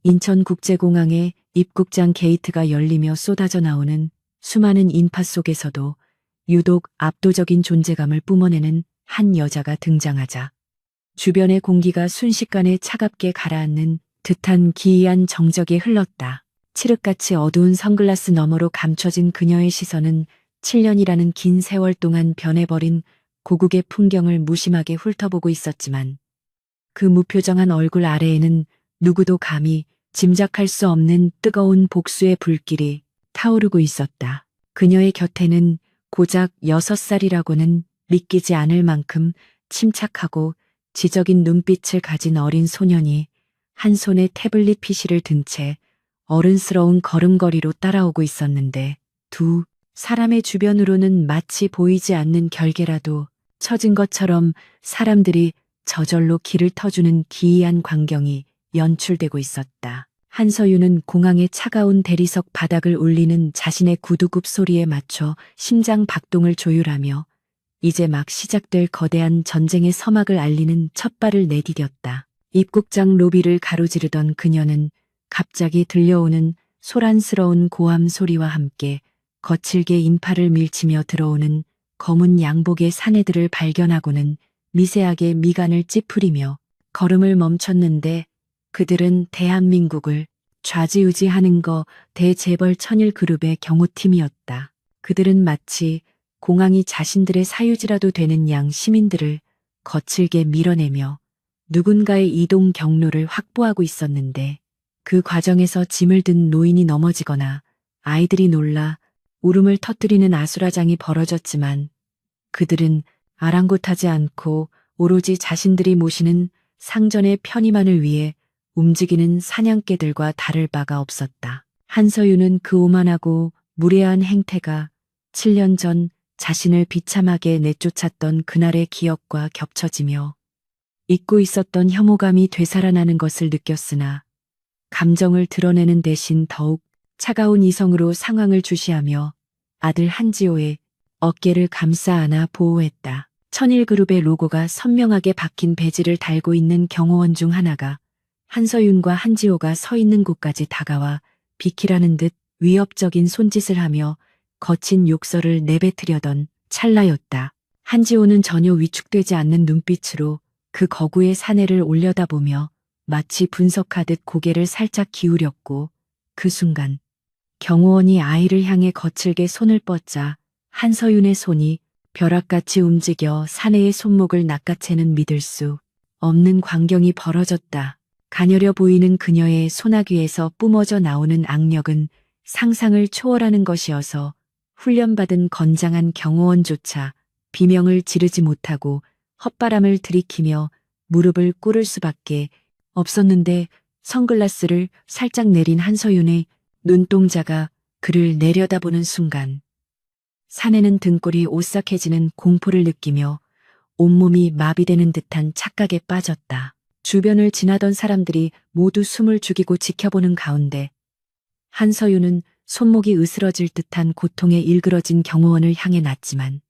인천국제공항의 입국장 게이트가 열리며 쏟아져 나오는 수많은 인파 속에서도 유독 압도적인 존재감을 뿜어내는 한 여자가 등장하자 주변의 공기가 순식간에 차갑게 가라앉는 듯한 기이한 정적이 흘렀다. 칠흑같이 어두운 선글라스 너머로 감춰진 그녀의 시선은 7년이라는 긴 세월 동안 변해버린 고국의 풍경을 무심하게 훑어보고 있었지만 그 무표정한 얼굴 아래에는 누구도 감히 짐작할 수 없는 뜨거운 복수의 불길이 타오르고 있었다. 그녀의 곁에는 고작 6살이라고는 믿기지 않을 만큼 침착하고 지적인 눈빛을 가진 어린 소년이 한 손에 태블릿 PC를 든 채 어른스러운 걸음걸이로 따라오고 있었는데 두 사람의 주변으로는 마치 보이지 않는 결계라도 쳐진 것처럼 사람들이 저절로 길을 터주는 기이한 광경이 연출되고 있었다. 한서윤은 공항의 차가운 대리석 바닥을 울리는 자신의 구두굽 소리에 맞춰 심장 박동을 조율하며 이제 막 시작될 거대한 전쟁의 서막을 알리는 첫 발을 내디뎠다. 입국장 로비를 가로지르던 그녀는 갑자기 들려오는 소란스러운 고함 소리와 함께 거칠게 인파를 밀치며 들어오는 검은 양복의 사내들을 발견하고는 미세하게 미간을 찌푸리며 걸음을 멈췄는데 그들은 대한민국을 좌지우지하는 대재벌 천일 그룹의 경호팀이었다. 그들은 마치 공항이 자신들의 사유지라도 되는 양 시민들을 거칠게 밀어내며 누군가의 이동 경로를 확보하고 있었는데 그 과정에서 짐을 든 노인이 넘어지거나 아이들이 놀라 울음을 터뜨리는 아수라장이 벌어졌지만 그들은 아랑곳하지 않고 오로지 자신들이 모시는 상전의 편의만을 위해 움직이는 사냥개들과 다를 바가 없었다. 한서윤은 그 오만하고 무례한 행태가 7년 전 자신을 비참하게 내쫓았던 그날의 기억과 겹쳐지며 잊고 있었던 혐오감이 되살아나는 것을 느꼈으나 감정을 드러내는 대신 더욱 차가운 이성으로 상황을 주시하며 아들 한지호의 어깨를 감싸 안아 보호했다. 천일그룹의 로고가 선명하게 박힌 배지를 달고 있는 경호원 중 하나가 한서윤과 한지호가 서 있는 곳까지 다가와 비키라는 듯 위협적인 손짓을 하며 거친 욕설을 내뱉으려던 찰나였다. 한지호는 전혀 위축되지 않는 눈빛으로 그 거구의 사내를 올려다보며 마치 분석하듯 고개를 살짝 기울였고 그 순간 경호원이 아이를 향해 거칠게 손을 뻗자 한서윤의 손이 벼락같이 움직여 사내의 손목을 낚아채는 믿을 수 없는 광경이 벌어졌다. 가녀려 보이는 그녀의 소나귀에서 뿜어져 나오는 악력은 상상을 초월하는 것이어서 훈련받은 건장한 경호원조차 비명을 지르지 못하고 헛바람을 들이키며 무릎을 꿇을 수밖에 없었는데 선글라스를 살짝 내린 한서윤의 눈동자가 그를 내려다보는 순간 사내는 등골이 오싹해지는 공포를 느끼며 온몸이 마비되는 듯한 착각에 빠졌다. 주변을 지나던 사람들이 모두 숨을 죽이고 지켜보는 가운데 한서윤은 손목이 으스러질 듯한 고통에 일그러진 경호원을 향해 났지만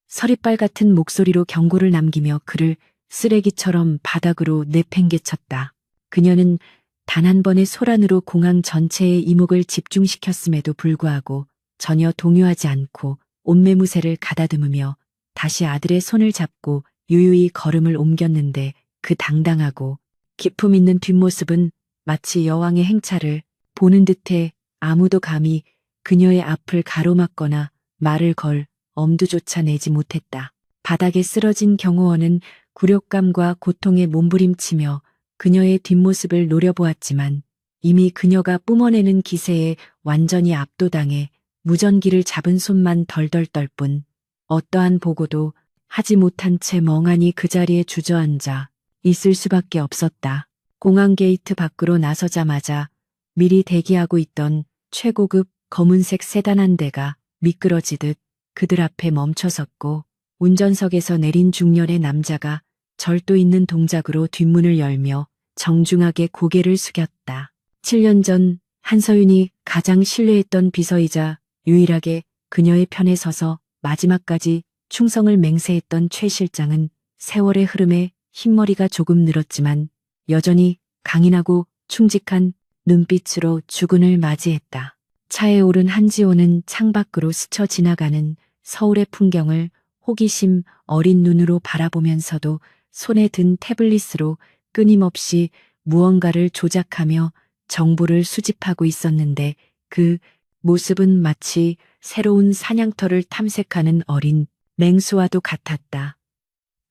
서리빨 같은 목소리로 경고를 남기며 그를 쓰레기처럼 바닥으로 내팽개쳤다. 그녀는 단 한 번의 소란으로 공항 전체의 이목을 집중시켰음에도 불구하고 전혀 동요하지 않고 옷매무새를 가다듬으며 다시 아들의 손을 잡고 유유히 걸음을 옮겼는데 그 당당하고 기품 있는 뒷모습은 마치 여왕의 행차를 보는 듯해 아무도 감히 그녀의 앞을 가로막거나 말을 걸 엄두조차 내지 못했다. 바닥에 쓰러진 경호원은 굴욕감과 고통에 몸부림치며 그녀의 뒷모습을 노려보았지만 이미 그녀가 뿜어내는 기세에 완전히 압도당해 무전기를 잡은 손만 덜덜 떨 뿐 어떠한 보고도 하지 못한 채 멍하니 그 자리에 주저앉아 있을 수밖에 없었다. 공항 게이트 밖으로 나서자마자 미리 대기하고 있던 최고급 검은색 세단 한 대가 미끄러지듯 그들 앞에 멈춰섰고 운전석에서 내린 중년의 남자가 절도 있는 동작으로 뒷문을 열며 정중하게 고개를 숙였다. 7년 전 한서윤이 가장 신뢰했던 비서이자 유일하게 그녀의 편에 서서 마지막까지 충성을 맹세했던 최 실장은 세월의 흐름에 흰머리가 조금 늘었지만 여전히 강인하고 충직한 눈빛으로 주군을 맞이했다. 차에 오른 한지호는 창밖으로 스쳐 지나가는 서울의 풍경을 호기심 어린 눈으로 바라보면서도 손에 든 태블릿으로 끊임없이 무언가를 조작하며 정보를 수집하고 있었는데 그 모습은 마치 새로운 사냥터를 탐색하는 어린 맹수와도 같았다.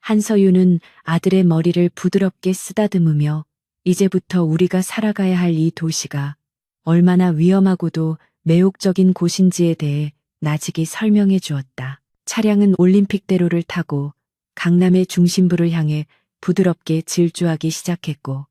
한서윤은 아들의 머리를 부드럽게 쓰다듬으며 이제부터 우리가 살아가야 할 이 도시가 얼마나 위험하고도 매혹적인 곳인지에 대해 나직이 설명해 주었다. 차량은 올림픽대로를 타고 강남의 중심부를 향해 부드럽게 질주하기 시작했고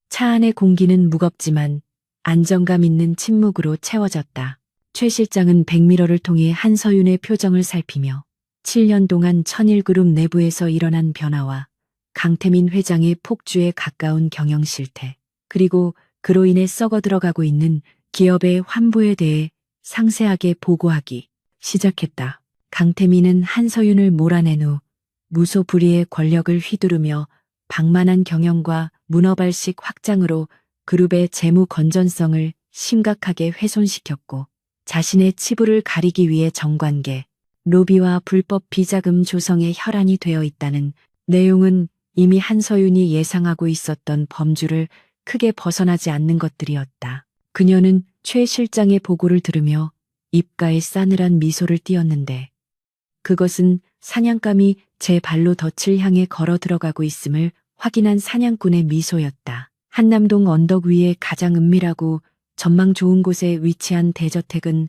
차 안의 공기는 무겁지만 안정감 있는 침묵으로 채워졌다. 최 실장은 백미러를 통해 한서윤의 표정을 살피며 7년 동안 천일그룹 내부에서 일어난 변화와 강태민 회장의 폭주에 가까운 경영 실태, 그리고 그로 인해 썩어들어가고 있는 기업의 환부에 대해 상세하게 보고하기 시작했다. 강태민은 한서윤을 몰아낸 후 무소불위의 권력을 휘두르며 방만한 경영과 문어발식 확장으로 그룹의 재무 건전성을 심각하게 훼손시켰고 자신의 치부를 가리기 위해 정관계, 로비와 불법 비자금 조성에 혈안이 되어 있다는 내용은 이미 한서윤이 예상하고 있었던 범주를 크게 벗어나지 않는 것들이었다. 그녀는 최 실장의 보고를 들으며 입가에 싸늘한 미소를 띄었는데 그것은 사냥감이 제 발로 덫을 향해 걸어 들어가고 있음을 확인한 사냥꾼의 미소였다. 한남동 언덕 위에 가장 은밀하고 전망 좋은 곳에 위치한 대저택은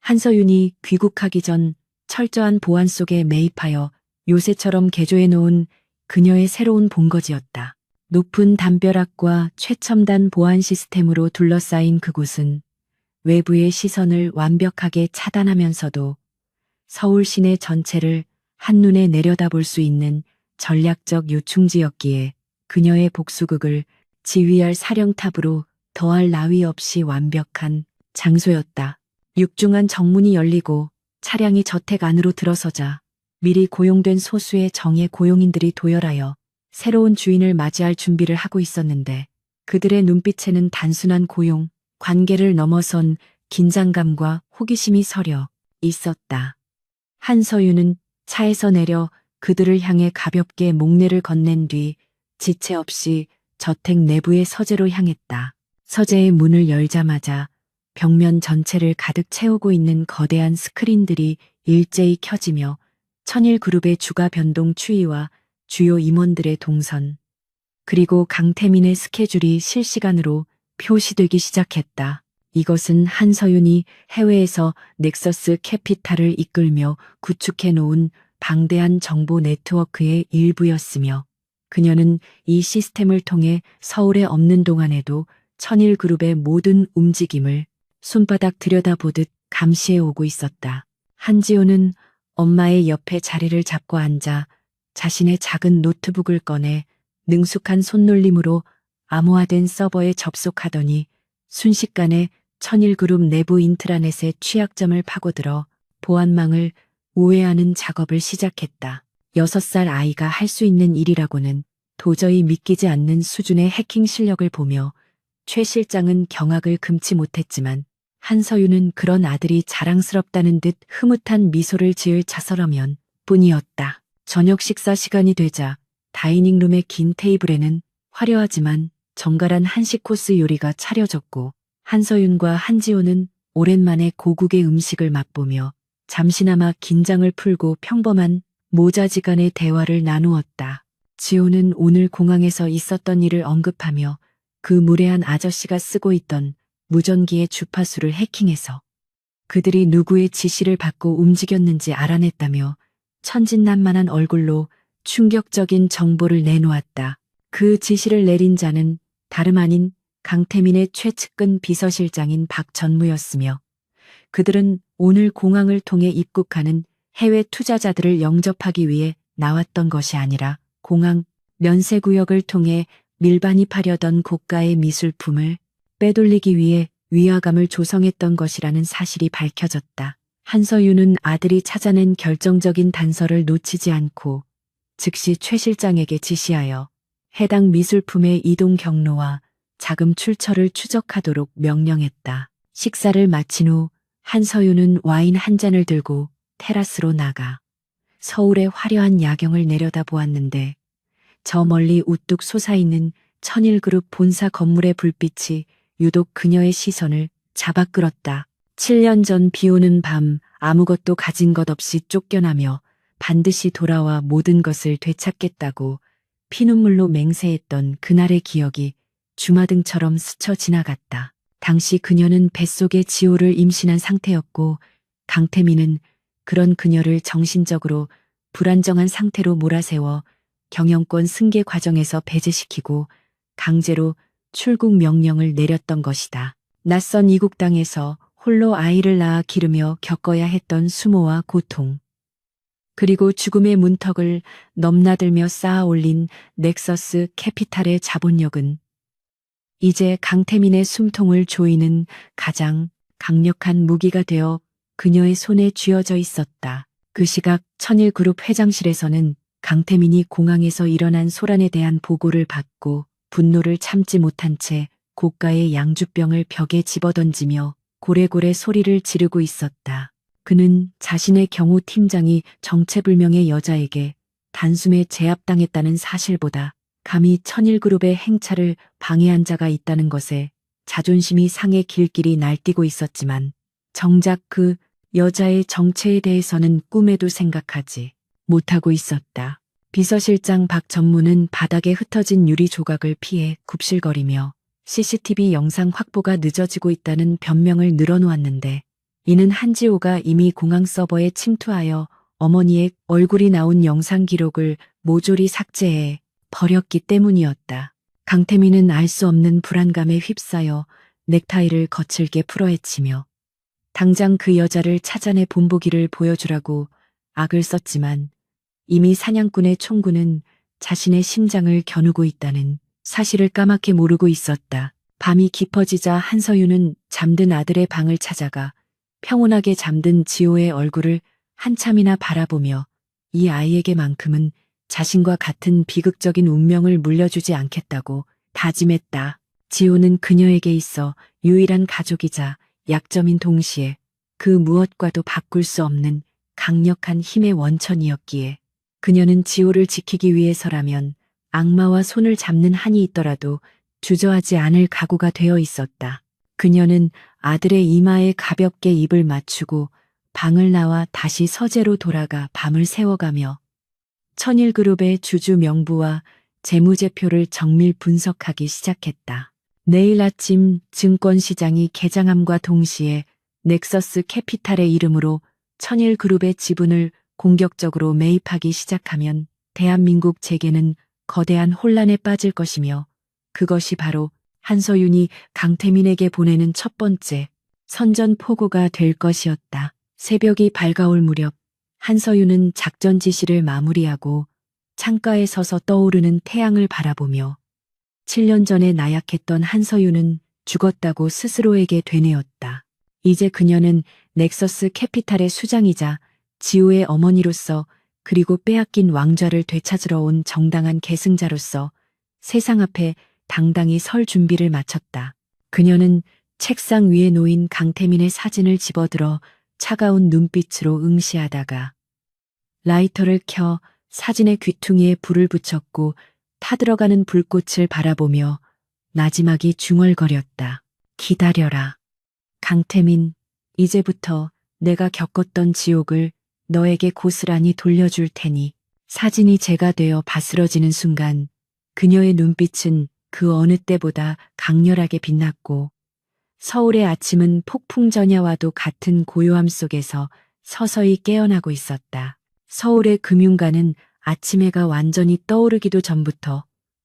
한서윤이 귀국하기 전 철저한 보안 속에 매입하여 요새처럼 개조해 놓은 그녀의 새로운 본거지였다. 높은 담벼락과 최첨단 보안 시스템으로 둘러싸인 그곳은 외부의 시선을 완벽하게 차단하면서도 서울 시내 전체를 한눈에 내려다볼 수 있는 전략적 요충지였기에 그녀의 복수극을 지휘할 사령탑으로 더할 나위 없이 완벽한 장소였다. 육중한 정문이 열리고 차량이 저택 안으로 들어서자 미리 고용된 소수의 정예 고용인들이 도열하여 새로운 주인을 맞이할 준비를 하고 있었는데 그들의 눈빛에는 단순한 고용, 관계를 넘어선 긴장감과 호기심이 서려 있었다. 한서윤은 차에서 내려 그들을 향해 가볍게 목례를 건넨 뒤 지체 없이 저택 내부의 서재로 향했다. 서재의 문을 열자마자 벽면 전체를 가득 채우고 있는 거대한 스크린들이 일제히 켜지며 천일그룹의 주가 변동 추이와 주요 임원들의 동선, 그리고 강태민의 스케줄이 실시간으로 표시되기 시작했다. 이것은 한서윤이 해외에서 넥서스 캐피탈을 이끌며 구축해 놓은 방대한 정보 네트워크의 일부였으며 그녀는 이 시스템을 통해 서울에 없는 동안에도 천일그룹의 모든 움직임을 손바닥 들여다보듯 감시해 오고 있었다. 한지호는 엄마의 옆에 자리를 잡고 앉아 자신의 작은 노트북을 꺼내 능숙한 손놀림으로 암호화된 서버에 접속하더니 순식간에 천일그룹 내부 인트라넷의 취약점을 파고들어 보안망을 우회하는 작업을 시작했다. 6살 아이가 할 수 있는 일이라고는 도저히 믿기지 않는 수준의 해킹 실력을 보며 최 실장은 경악을 금치 못했지만 한서윤은 그런 아들이 자랑스럽다는 듯 흐뭇한 미소를 지을 자서러면 뿐이었다. 저녁 식사 시간이 되자 다이닝룸의 긴 테이블에는 화려하지만 정갈한 한식 코스 요리가 차려졌고 한서윤과 한지호는 오랜만에 고국의 음식을 맛보며 잠시나마 긴장을 풀고 평범한 모자지간의 대화를 나누었다. 지호는 오늘 공항에서 있었던 일을 언급하며 그 무례한 아저씨가 쓰고 있던 무전기의 주파수를 해킹해서 그들이 누구의 지시를 받고 움직였는지 알아냈다며 천진난만한 얼굴로 충격적인 정보를 내놓았다. 그 지시를 내린 자는 다름 아닌 강태민의 최측근 비서실장인 박 전무였으며 그들은 오늘 공항을 통해 입국하는 해외 투자자들을 영접하기 위해 나왔던 것이 아니라 공항 면세구역을 통해 밀반입하려던 고가의 미술품을 빼돌리기 위해 위화감을 조성했던 것이라는 사실이 밝혀졌다. 한서윤은 아들이 찾아낸 결정적인 단서를 놓치지 않고 즉시 최 실장에게 지시하여 해당 미술품의 이동 경로와 자금 출처를 추적하도록 명령했다. 식사를 마친 후 한서윤은 와인 한 잔을 들고 테라스로 나가 서울의 화려한 야경을 내려다보았는데 저 멀리 우뚝 솟아있는 천일그룹 본사 건물의 불빛이 유독 그녀의 시선을 잡아끌었다. 7년 전 비오는 밤 아무것도 가진 것 없이 쫓겨나며 반드시 돌아와 모든 것을 되찾겠다고 피눈물로 맹세했던 그날의 기억이 주마등처럼 스쳐 지나갔다. 당시 그녀는 뱃속에 지호를 임신한 상태였고 강태민은 그런 그녀를 정신적으로 불안정한 상태로 몰아세워 경영권 승계 과정에서 배제시키고 강제로 출국 명령을 내렸던 것이다. 낯선 이국 땅에서 홀로 아이를 낳아 기르며 겪어야 했던 수모와 고통. 그리고 죽음의 문턱을 넘나들며 쌓아 올린 넥서스 캐피탈의 자본력은 이제 강태민의 숨통을 조이는 가장 강력한 무기가 되어 그녀의 손에 쥐어져 있었다. 그 시각 천일그룹 회장실에서는 강태민이 공항에서 일어난 소란에 대한 보고를 받고 분노를 참지 못한 채 고가의 양주병을 벽에 집어던지며 고래고래 소리를 지르고 있었다. 그는 자신의 경호 팀장이 정체불명의 여자에게 단숨에 제압당했다는 사실보다 감히 천일그룹의 행차를 방해한 자가 있다는 것에 자존심이 상해 길길이 날뛰고 있었지만 정작 그 여자의 정체에 대해서는 꿈에도 생각하지 못하고 있었다. 비서실장 박 전무는 바닥에 흩어진 유리 조각을 피해 굽실거리며 CCTV 영상 확보가 늦어지고 있다는 변명을 늘어놓았는데 이는 한지호가 이미 공항 서버에 침투하여 어머니의 얼굴이 나온 영상 기록을 모조리 삭제해 버렸기 때문이었다. 강태민은 알 수 없는 불안감에 휩싸여 넥타이를 거칠게 풀어헤치며 당장 그 여자를 찾아내 본보기를 보여주라고 악을 썼지만 이미 사냥꾼의 총구는 자신의 심장을 겨누고 있다는 사실을 까맣게 모르고 있었다. 밤이 깊어지자 한서윤은 잠든 아들의 방을 찾아가 평온하게 잠든 지호의 얼굴을 한참이나 바라보며 이 아이에게만큼은 자신과 같은 비극적인 운명을 물려주지 않겠다고 다짐했다. 지호는 그녀에게 있어 유일한 가족이자 약점인 동시에 그 무엇과도 바꿀 수 없는 강력한 힘의 원천이었기에 그녀는 지호를 지키기 위해서라면 악마와 손을 잡는 한이 있더라도 주저하지 않을 각오가 되어 있었다. 그녀는 아들의 이마에 가볍게 입을 맞추고 방을 나와 다시 서재로 돌아가 밤을 새워가며 천일그룹의 주주 명부와 재무제표를 정밀 분석하기 시작했다. 내일 아침 증권시장이 개장함과 동시에 넥서스 캐피탈의 이름으로 천일그룹의 지분을 공격적으로 매입하기 시작하면 대한민국 재계는 거대한 혼란에 빠질 것이며 그것이 바로 한서윤이 강태민에게 보내는 첫 번째 선전포고가 될 것이었다. 새벽이 밝아올 무렵 한서윤은 작전 지시를 마무리하고 창가에 서서 떠오르는 태양을 바라보며 7년 전에 나약했던 한서윤은 죽었다고 스스로에게 되뇌었다. 이제 그녀는 넥서스 캐피탈의 수장이자 지호의 어머니로서 그리고 빼앗긴 왕좌를 되찾으러 온 정당한 계승자로서 세상 앞에 당당히 설 준비를 마쳤다. 그녀는 책상 위에 놓인 강태민의 사진을 집어들어 차가운 눈빛으로 응시하다가 라이터를 켜 사진의 귀퉁이에 불을 붙였고 타들어가는 불꽃을 바라보며 나지막이 중얼거렸다. 기다려라. 강태민, 이제부터 내가 겪었던 지옥을 너에게 고스란히 돌려줄 테니. 사진이 재가 되어 바스러지는 순간 그녀의 눈빛은 그 어느 때보다 강렬하게 빛났고 서울의 아침은 폭풍전야와도 같은 고요함 속에서 서서히 깨어나고 있었다. 서울의 금융가는 아침 해가 완전히 떠오르기도 전부터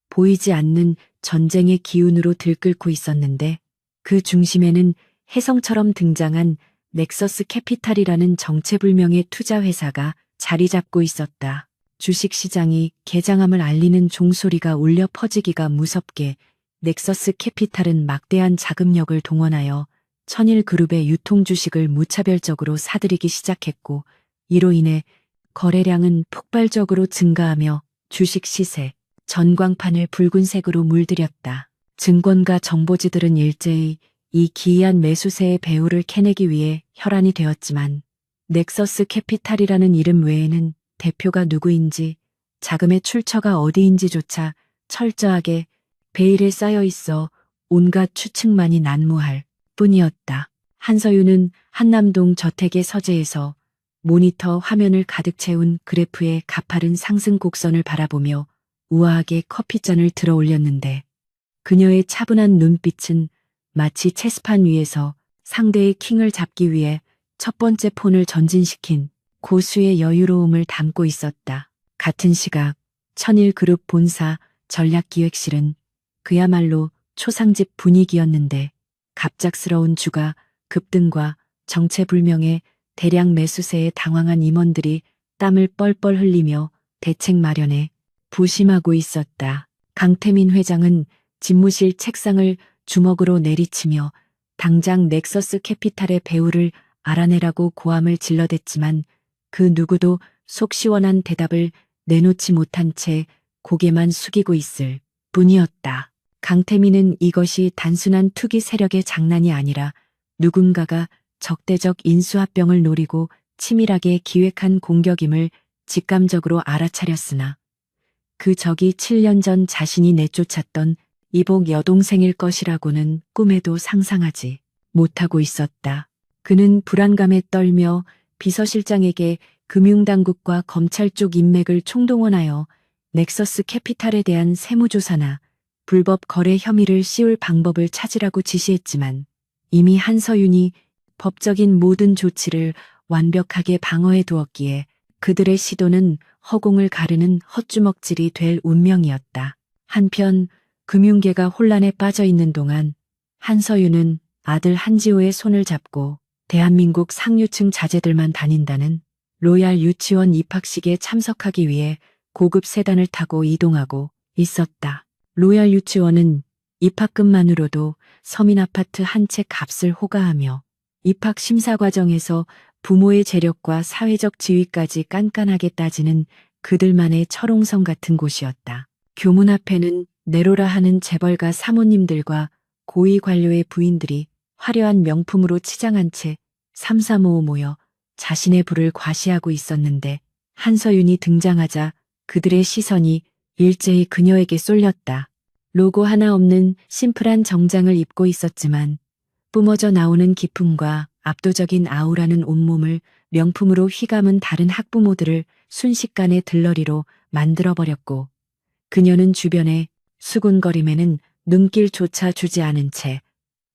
보이지 않는 전쟁의 기운으로 들끓고 있었는데 그 중심에는 혜성처럼 등장한 넥서스 캐피탈이라는 정체불명의 투자회사가 자리 잡고 있었다. 주식시장이 개장함을 알리는 종소리가 울려 퍼지기가 무섭게 넥서스 캐피탈은 막대한 자금력을 동원하여 천일그룹의 유통주식을 무차별적으로 사들이기 시작했고 이로 인해 거래량은 폭발적으로 증가하며 주식 시세, 전광판을 붉은색으로 물들였다. 증권가 정보지들은 일제히 이 기이한 매수세의 배후를 캐내기 위해 혈안이 되었지만 넥서스 캐피탈이라는 이름 외에는 대표가 누구인지 자금의 출처가 어디인지조차 철저하게 베일에 쌓여 있어 온갖 추측만이 난무할 뿐이었다. 한서윤은 한남동 저택의 서재에서 모니터 화면을 가득 채운 그래프의 가파른 상승 곡선을 바라보며 우아하게 커피잔을 들어 올렸는데 그녀의 차분한 눈빛은 마치 체스판 위에서 상대의 킹을 잡기 위해 첫 번째 폰을 전진시킨 고수의 여유로움을 담고 있었다. 같은 시각 천일그룹 본사 전략기획실은 그야말로 초상집 분위기였는데 갑작스러운 주가 급등과 정체불명의 대량 매수세에 당황한 임원들이 땀을 뻘뻘 흘리며 대책 마련에 부심하고 있었다. 강태민 회장은 집무실 책상을 주먹으로 내리치며 당장 넥서스 캐피탈의 배후를 알아내라고 고함을 질러댔지만 그 누구도 속 시원한 대답을 내놓지 못한 채 고개만 숙이고 있을 뿐이었다. 강태민은 이것이 단순한 투기 세력의 장난이 아니라 누군가가 적대적 인수합병을 노리고 치밀하게 기획한 공격임을 직감적으로 알아차렸으나 그 적이 7년 전 자신이 내쫓았던 이복 여동생일 것이라고는 꿈에도 상상하지 못하고 있었다. 그는 불안감에 떨며 비서실장에게 금융당국과 검찰 쪽 인맥을 총동원하여 넥서스 캐피탈에 대한 세무조사나 불법 거래 혐의를 씌울 방법을 찾으라고 지시했지만 이미 한서윤이 법적인 모든 조치를 완벽하게 방어해 두었기에 그들의 시도는 허공을 가르는 헛주먹질이 될 운명이었다. 한편 금융계가 혼란에 빠져 있는 동안 한서윤은 아들 한지호의 손을 잡고 대한민국 상류층 자제들만 다닌다는 로얄 유치원 입학식에 참석하기 위해 고급 세단을 타고 이동하고 있었다. 로얄 유치원은 입학금만으로도 서민 아파트 한 채 값을 호가하며 입학 심사 과정에서 부모의 재력과 사회적 지위까지 깐깐하게 따지는 그들만의 철옹성 같은 곳이었다. 교문 앞에는 내로라 하는 재벌가 사모님들과 고위 관료의 부인들이 화려한 명품으로 치장한 채 삼삼오오 모여 자신의 부를 과시하고 있었는데 한서윤이 등장하자 그들의 시선이 일제히 그녀에게 쏠렸다. 로고 하나 없는 심플한 정장을 입고 있었지만 뿜어져 나오는 기품과 압도적인 아우라는 온몸을 명품으로 휘감은 다른 학부모들을 순식간에 들러리로 만들어버렸고 그녀는 주변에 수군거림에는 눈길조차 주지 않은 채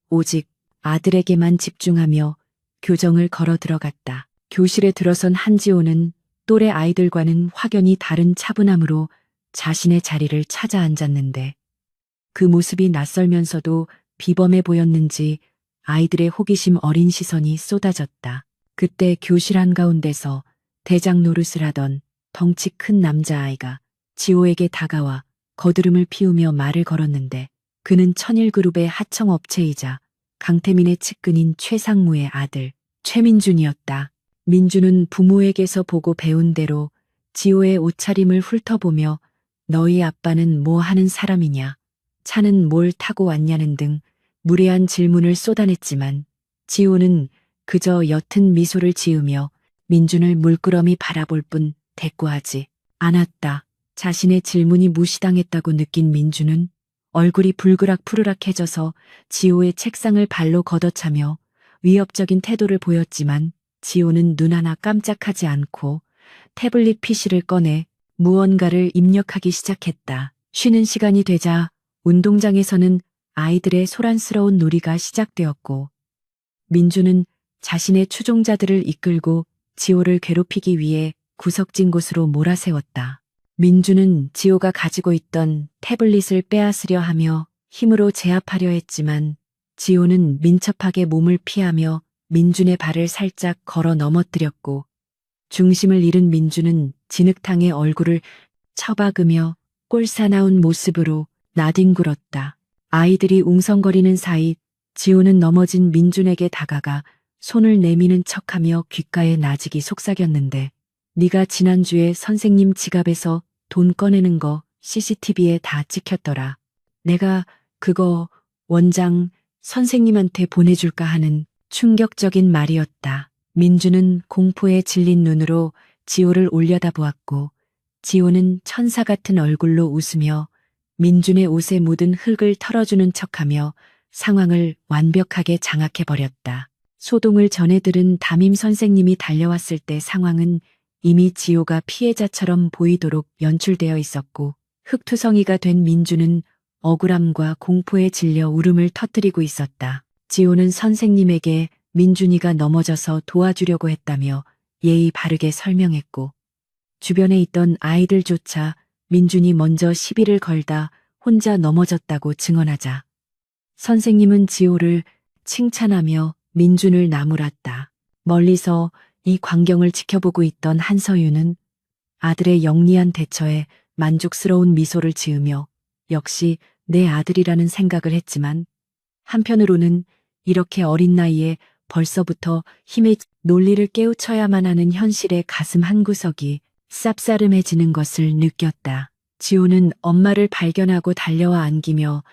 오직 아들에게만 집중하며 교정을 걸어 들어갔다. 교실에 들어선 한지호는 또래 아이들과는 확연히 다른 차분함으로 자신의 자리를 찾아 앉았는데 그 모습이 낯설면서도 비범해 보였는지 아이들의 호기심 어린 시선이 쏟아졌다. 그때 교실 한가운데서 대장 노릇을 하던 덩치 큰 남자아이가 지호에게 다가와 거드름을 피우며 말을 걸었는데 그는 천일그룹의 하청업체이자 강태민의 측근인 최상무의 아들 최민준이었다. 민준은 부모에게서 보고 배운 대로 지호의 옷차림을 훑어보며 너희 아빠는 뭐 하는 사람이냐, 차는 뭘 타고 왔냐는 등 무례한 질문을 쏟아냈지만 지호는 그저 옅은 미소를 지으며 민준을 물끄러미 바라볼 뿐 대꾸하지 않았다. 자신의 질문이 무시당했다고 느낀 민준은 얼굴이 불그락푸르락해져서 지호의 책상을 발로 걷어차며 위협적인 태도를 보였지만 지호는 눈 하나 깜짝하지 않고 태블릿 PC를 꺼내 무언가를 입력하기 시작했다. 쉬는 시간이 되자 운동장에서는 아이들의 소란스러운 놀이가 시작되었고 민주는 자신의 추종자들을 이끌고 지호를 괴롭히기 위해 구석진 곳으로 몰아세웠다. 민주는 지호가 가지고 있던 태블릿을 빼앗으려 하며 힘으로 제압하려 했지만 지호는 민첩하게 몸을 피하며 민준의 발을 살짝 걸어 넘어뜨렸고 중심을 잃은 민주는 진흙탕에 얼굴을 처박으며 꼴사나운 모습으로 나뒹굴었다. 아이들이 웅성거리는 사이 지호는 넘어진 민준에게 다가가 손을 내미는 척하며 귓가에 나직이 속삭였는데 네가 지난주에 선생님 지갑에서 돈 꺼내는 거 CCTV에 다 찍혔더라. 내가 그거 원장 선생님한테 보내줄까 하는 충격적인 말이었다. 민주는 공포에 질린 눈으로 지호를 올려다보았고 지호는 천사 같은 얼굴로 웃으며 민준의 옷에 묻은 흙을 털어주는 척하며 상황을 완벽하게 장악해버렸다. 소동을 전해 들은 담임 선생님이 달려왔을 때 상황은 이미 지호가 피해자처럼 보이도록 연출되어 있었고 흙투성이가 된 민주는 억울함과 공포에 질려 울음을 터뜨리고 있었다. 지호는 선생님에게 민준이가 넘어져서 도와주려고 했다며 예의 바르게 설명했고 주변에 있던 아이들조차 민준이 먼저 시비를 걸다 혼자 넘어졌다고 증언하자 선생님은 지호를 칭찬하며 민준을 나무랐다. 멀리서 이 광경을 지켜보고 있던 한서유는 아들의 영리한 대처에 만족스러운 미소를 지으며 역시 내 아들이라는 생각을 했지만 한편으로는 이렇게 어린 나이에 벌써부터 힘의 논리를 깨우쳐야만 하는 현실의 가슴 한구석이 쌉싸름해지는 것을 느꼈다. 지호는 엄마를 발견하고 달려와 안기며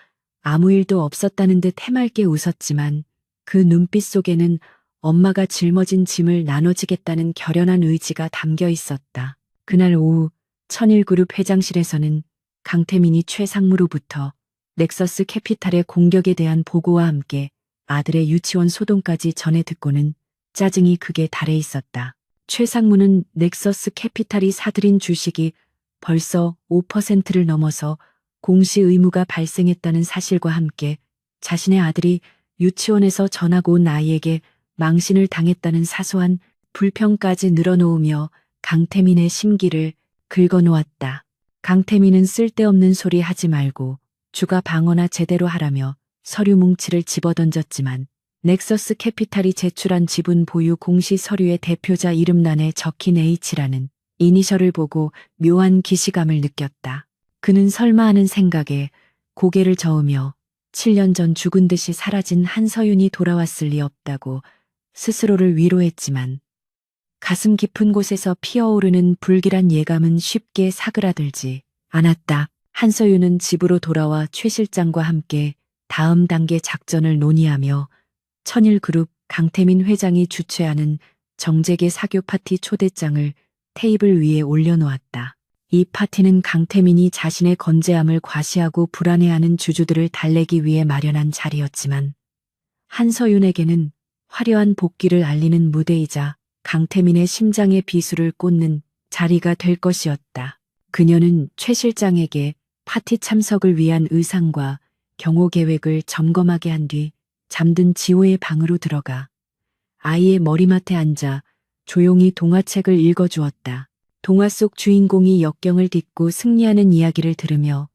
아무 일도 없었다는 듯 해맑게 웃었지만 그 눈빛 속에는 엄마가 짊어진 짐을 나눠지겠다는 결연한 의지가 담겨 있었다. 그날 오후 천일그룹 회장실에서는 강태민이 최상무로부터 넥서스 캐피탈의 공격에 대한 보고와 함께 아들의 유치원 소동까지 전해 듣고는 짜증이 극에 달해 있었다. 최상무는 넥서스 캐피탈이 사들인 주식이 벌써 5%를 넘어서 공시 의무가 발생했다는 사실과 함께 자신의 아들이 유치원에서 전학 온 아이에게 망신을 당했다는 사소한 불평까지 늘어놓으며 강태민의 심기를 긁어놓았다. 강태민은 쓸데없는 소리 하지 말고 주가 방어나 제대로 하라며 서류 뭉치를 집어던졌지만 넥서스 캐피탈이 제출한 지분 보유 공시 서류의 대표자 이름란에 적힌 H라는 이니셜을 보고 묘한 기시감을 느꼈다. 그는 설마 하는 생각에 고개를 저으며 7년 전 죽은 듯이 사라진 한서윤이 돌아왔을 리 없다고 스스로를 위로했지만 가슴 깊은 곳에서 피어오르는 불길한 예감은 쉽게 사그라들지 않았다. 한서윤은 집으로 돌아와 최 실장과 함께 다음 단계 작전을 논의하며 천일그룹 강태민 회장이 주최하는 정재계 사교 파티 초대장을 테이블 위에 올려놓았다. 이 파티는 강태민이 자신의 건재함을 과시하고 불안해하는 주주들을 달래기 위해 마련한 자리였지만 한서윤에게는 화려한 복귀를 알리는 무대이자 강태민의 심장에 비수를 꽂는 자리가 될 것이었다. 그녀는 최 실장에게 파티 참석을 위한 의상과 경호 계획을 점검하게 한 뒤 잠든 지호의 방으로 들어가 아이의 머리맡에 앉아 조용히 동화책을 읽어주었다. 동화 속 주인공이 역경을 딛고 승리하는 이야기를 들으며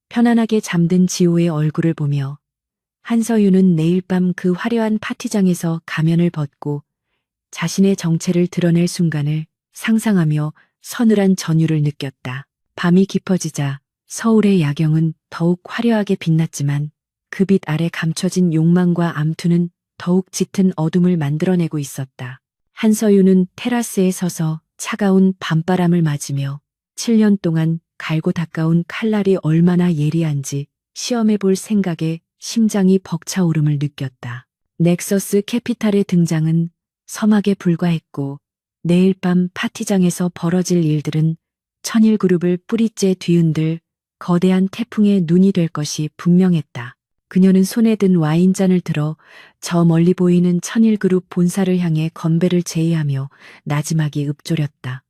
편안하게 잠든 지호의 얼굴을 보며 한서윤은 내일 밤 그 화려한 파티장에서 가면을 벗고 자신의 정체를 드러낼 순간을 상상하며 서늘한 전율을 느꼈다. 밤이 깊어지자 서울의 야경은 더욱 화려하게 빛났지만 그 빛 아래 감춰진 욕망과 암투는 더욱 짙은 어둠을 만들어내고 있었다. 한서윤은 테라스에 서서 차가운 밤바람을 맞으며 7년 동안 갈고 닦아온 칼날이 얼마나 예리한지 시험해 볼 생각에 심장이 벅차오름을 느꼈다. 넥서스 캐피탈의 등장은 서막에 불과했고 내일 밤 파티장에서 벌어질 일들은 천일그룹을 뿌리째 뒤흔들 거대한 태풍의 눈이 될 것이 분명했다. 그녀는 손에 든 와인잔을 들어 저 멀리 보이는 천일그룹 본사를 향해 건배를 제의하며 나지막이 읊조렸다.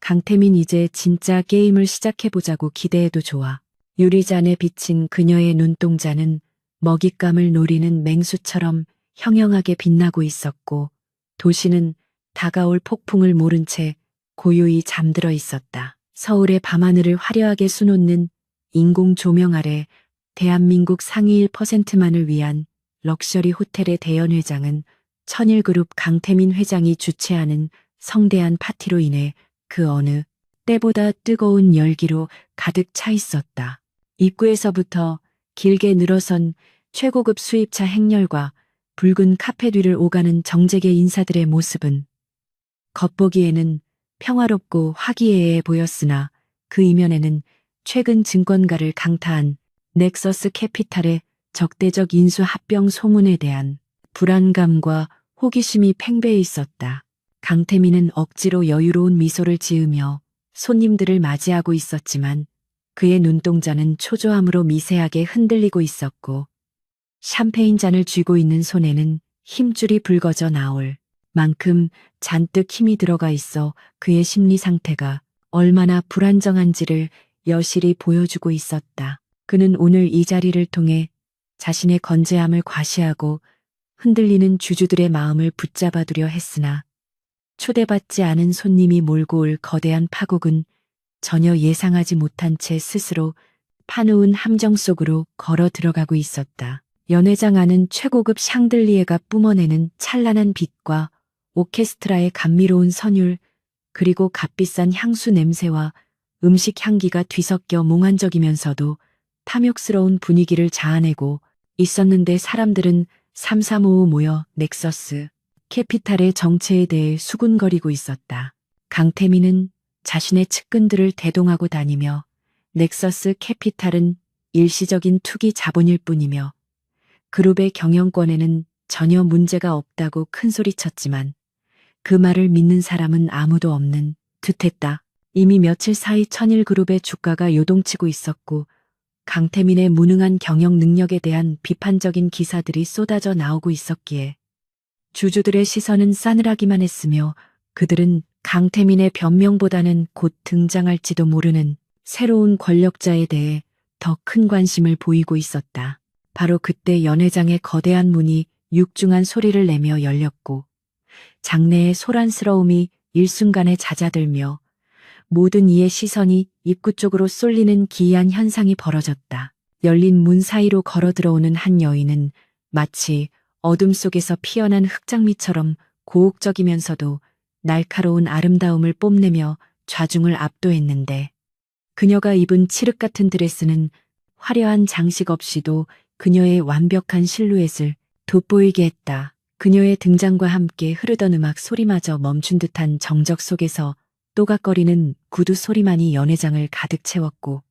강태민 이제 진짜 게임을 시작해보자고 기대해도 좋아. 유리잔에 비친 그녀의 눈동자는 먹잇감을 노리는 맹수처럼 형형하게 빛나고 있었고 도시는 다가올 폭풍을 모른 채 고요히 잠들어 있었다. 서울의 밤하늘을 화려하게 수놓는 인공 조명 아래 대한민국 상위 1%만을 위한 럭셔리 호텔의 대연회장은 천일그룹 강태민 회장이 주최하는 성대한 파티로 인해 그 어느 때보다 뜨거운 열기로 가득 차 있었다. 입구에서부터 길게 늘어선 최고급 수입차 행렬과 붉은 카페 뒤를 오가는 정재계 인사들의 모습은 겉보기에는 평화롭고 화기애애해 보였으나 그 이면에는 최근 증권가를 강타한 넥서스 캐피탈의 적대적 인수 합병 소문에 대한 불안감과 호기심이 팽배해 있었다. 강태민은 억지로 여유로운 미소를 지으며 손님들을 맞이하고 있었지만 그의 눈동자는 초조함으로 미세하게 흔들리고 있었고 샴페인 잔을 쥐고 있는 손에는 힘줄이 붉어져 나올 만큼 잔뜩 힘이 들어가 있어 그의 심리 상태가 얼마나 불안정한지를 여실히 보여주고 있었다. 그는 오늘 이 자리를 통해 자신의 건재함을 과시하고 흔들리는 주주들의 마음을 붙잡아두려 했으나 초대받지 않은 손님이 몰고 올 거대한 파국은 전혀 예상하지 못한 채 스스로 파놓은 함정 속으로 걸어 들어가고 있었다. 연회장 안은 최고급 샹들리에가 뿜어내는 찬란한 빛과 오케스트라의 감미로운 선율, 그리고 값비싼 향수 냄새와 음식 향기가 뒤섞여 몽환적이면서도 탐욕스러운 분위기를 자아내고 있었는데 사람들은 삼삼오오 모여 넥서스 캐피탈의 정체에 대해 수군거리고 있었다. 강태민은 자신의 측근들을 대동하고 다니며 넥서스 캐피탈은 일시적인 투기 자본일 뿐이며 그룹의 경영권에는 전혀 문제가 없다고 큰소리쳤지만 그 말을 믿는 사람은 아무도 없는 듯했다. 이미 며칠 사이 천일그룹의 주가가 요동치고 있었고 강태민의 무능한 경영 능력에 대한 비판적인 기사들이 쏟아져 나오고 있었기에 주주들의 시선은 싸늘하기만 했으며 그들은 강태민의 변명보다는 곧 등장할지도 모르는 새로운 권력자에 대해 더 큰 관심을 보이고 있었다. 바로 그때 연회장의 거대한 문이 육중한 소리를 내며 열렸고 장내의 소란스러움이 일순간에 잦아들며 모든 이의 시선이 입구 쪽으로 쏠리는 기이한 현상이 벌어졌다. 열린 문 사이로 걸어 들어오는 한 여인은 마치 어둠 속에서 피어난 흑장미처럼 고혹적이면서도 날카로운 아름다움을 뽐내며 좌중을 압도했는데 그녀가 입은 칠흑 같은 드레스는 화려한 장식 없이도 그녀의 완벽한 실루엣을 돋보이게 했다. 그녀의 등장과 함께 흐르던 음악 소리마저 멈춘 듯한 정적 속에서 또각거리는 구두 소리만이 연회장을 가득 채웠고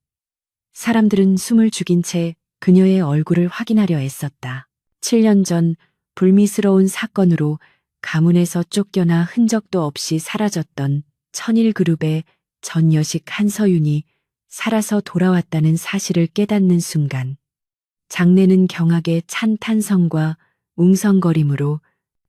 사람들은 숨을 죽인 채 그녀의 얼굴을 확인하려 애썼다. 7년 전 불미스러운 사건으로 가문에서 쫓겨나 흔적도 없이 사라졌던 천일그룹의 전 여식 한서윤이 살아서 돌아왔다는 사실을 깨닫는 순간 장내는 경악의 찬 탄성과 웅성거림으로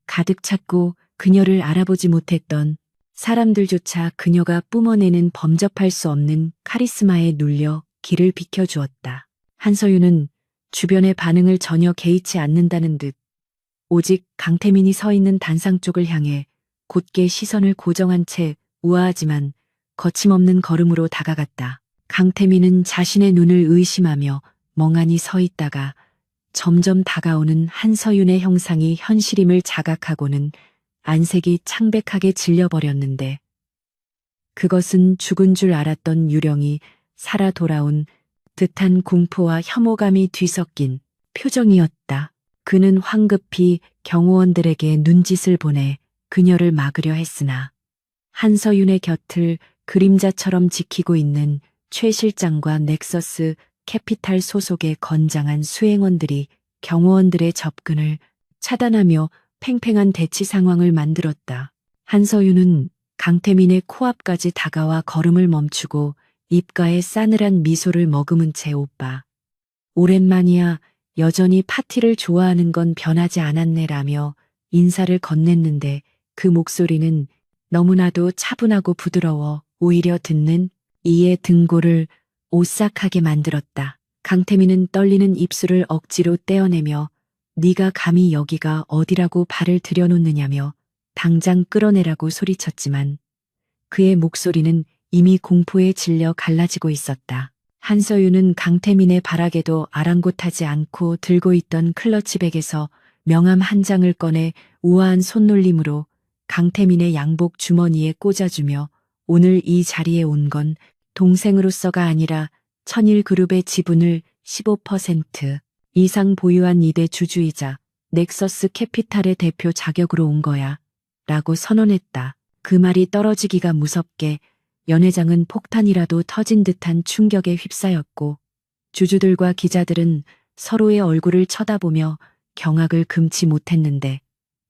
가득 찼고 그녀를 알아보지 못했던 사람들조차 그녀가 뿜어내는 범접할 수 없는 카리스마에 눌려 길을 비켜주었다. 한서윤은 주변의 반응을 전혀 개의치 않는다는 듯 오직 강태민이 서 있는 단상 쪽을 향해 곧게 시선을 고정한 채 우아하지만 거침없는 걸음으로 다가갔다. 강태민은 자신의 눈을 의심하며 멍하니 서 있다가 점점 다가오는 한서윤의 형상이 현실임을 자각하고는 안색이 창백하게 질려버렸는데 그것은 죽은 줄 알았던 유령이 살아 돌아온 듯한 공포와 혐오감이 뒤섞인 표정이었다. 그는 황급히 경호원들에게 눈짓을 보내 그녀를 막으려 했으나 한서윤의 곁을 그림자처럼 지키고 있는 최 실장과 넥서스 캐피탈 소속의 건장한 수행원들이 경호원들의 접근을 차단하며 팽팽한 대치 상황을 만들었다. 한서윤은 강태민의 코앞까지 다가와 걸음을 멈추고 입가에 싸늘한 미소를 머금은 채 오빠. 오랜만이야. 여전히 파티를 좋아하는 건 변하지 않았네라며 인사를 건넸는데 그 목소리는 너무나도 차분하고 부드러워 오히려 듣는 이의 등골을 오싹하게 만들었다. 강태민은 떨리는 입술을 억지로 떼어내며 네가 감히 여기가 어디라고 발을 들여놓느냐며 당장 끌어내라고 소리쳤지만 그의 목소리는 이미 공포에 질려 갈라지고 있었다. 한서윤은 강태민의 발악에도 아랑곳하지 않고 들고 있던 클러치백에서 명함 한 장을 꺼내 우아한 손놀림으로 강태민의 양복 주머니에 꽂아주며 오늘 이 자리에 온 건 동생으로서가 아니라 천일그룹의 지분을 15% 이상 보유한 이대 주주이자 넥서스 캐피탈의 대표 자격으로 온 거야 라고 선언했다. 그 말이 떨어지기가 무섭게 연회장은 폭탄이라도 터진 듯한 충격에 휩싸였고 주주들과 기자들은 서로의 얼굴을 쳐다보며 경악을 금치 못했는데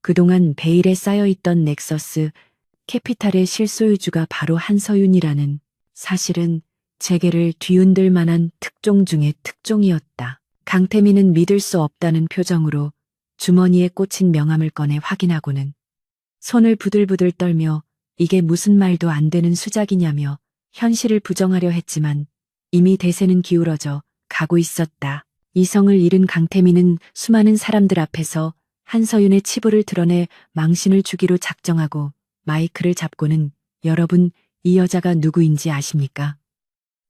그동안 베일에 쌓여있던 넥서스 캐피탈의 실소유주가 바로 한서윤이라는 사실은 재계를 뒤흔들 만한 특종 중의 특종이었다. 강태민은 믿을 수 없다는 표정으로 주머니에 꽂힌 명함을 꺼내 확인하고는 손을 부들부들 떨며 이게 무슨 말도 안 되는 수작이냐며 현실을 부정하려 했지만 이미 대세는 기울어져 가고 있었다. 이성을 잃은 강태민은 수많은 사람들 앞에서 한서윤의 치부를 드러내 망신을 주기로 작정하고 마이크를 잡고는 여러분, 이 여자가 누구인지 아십니까?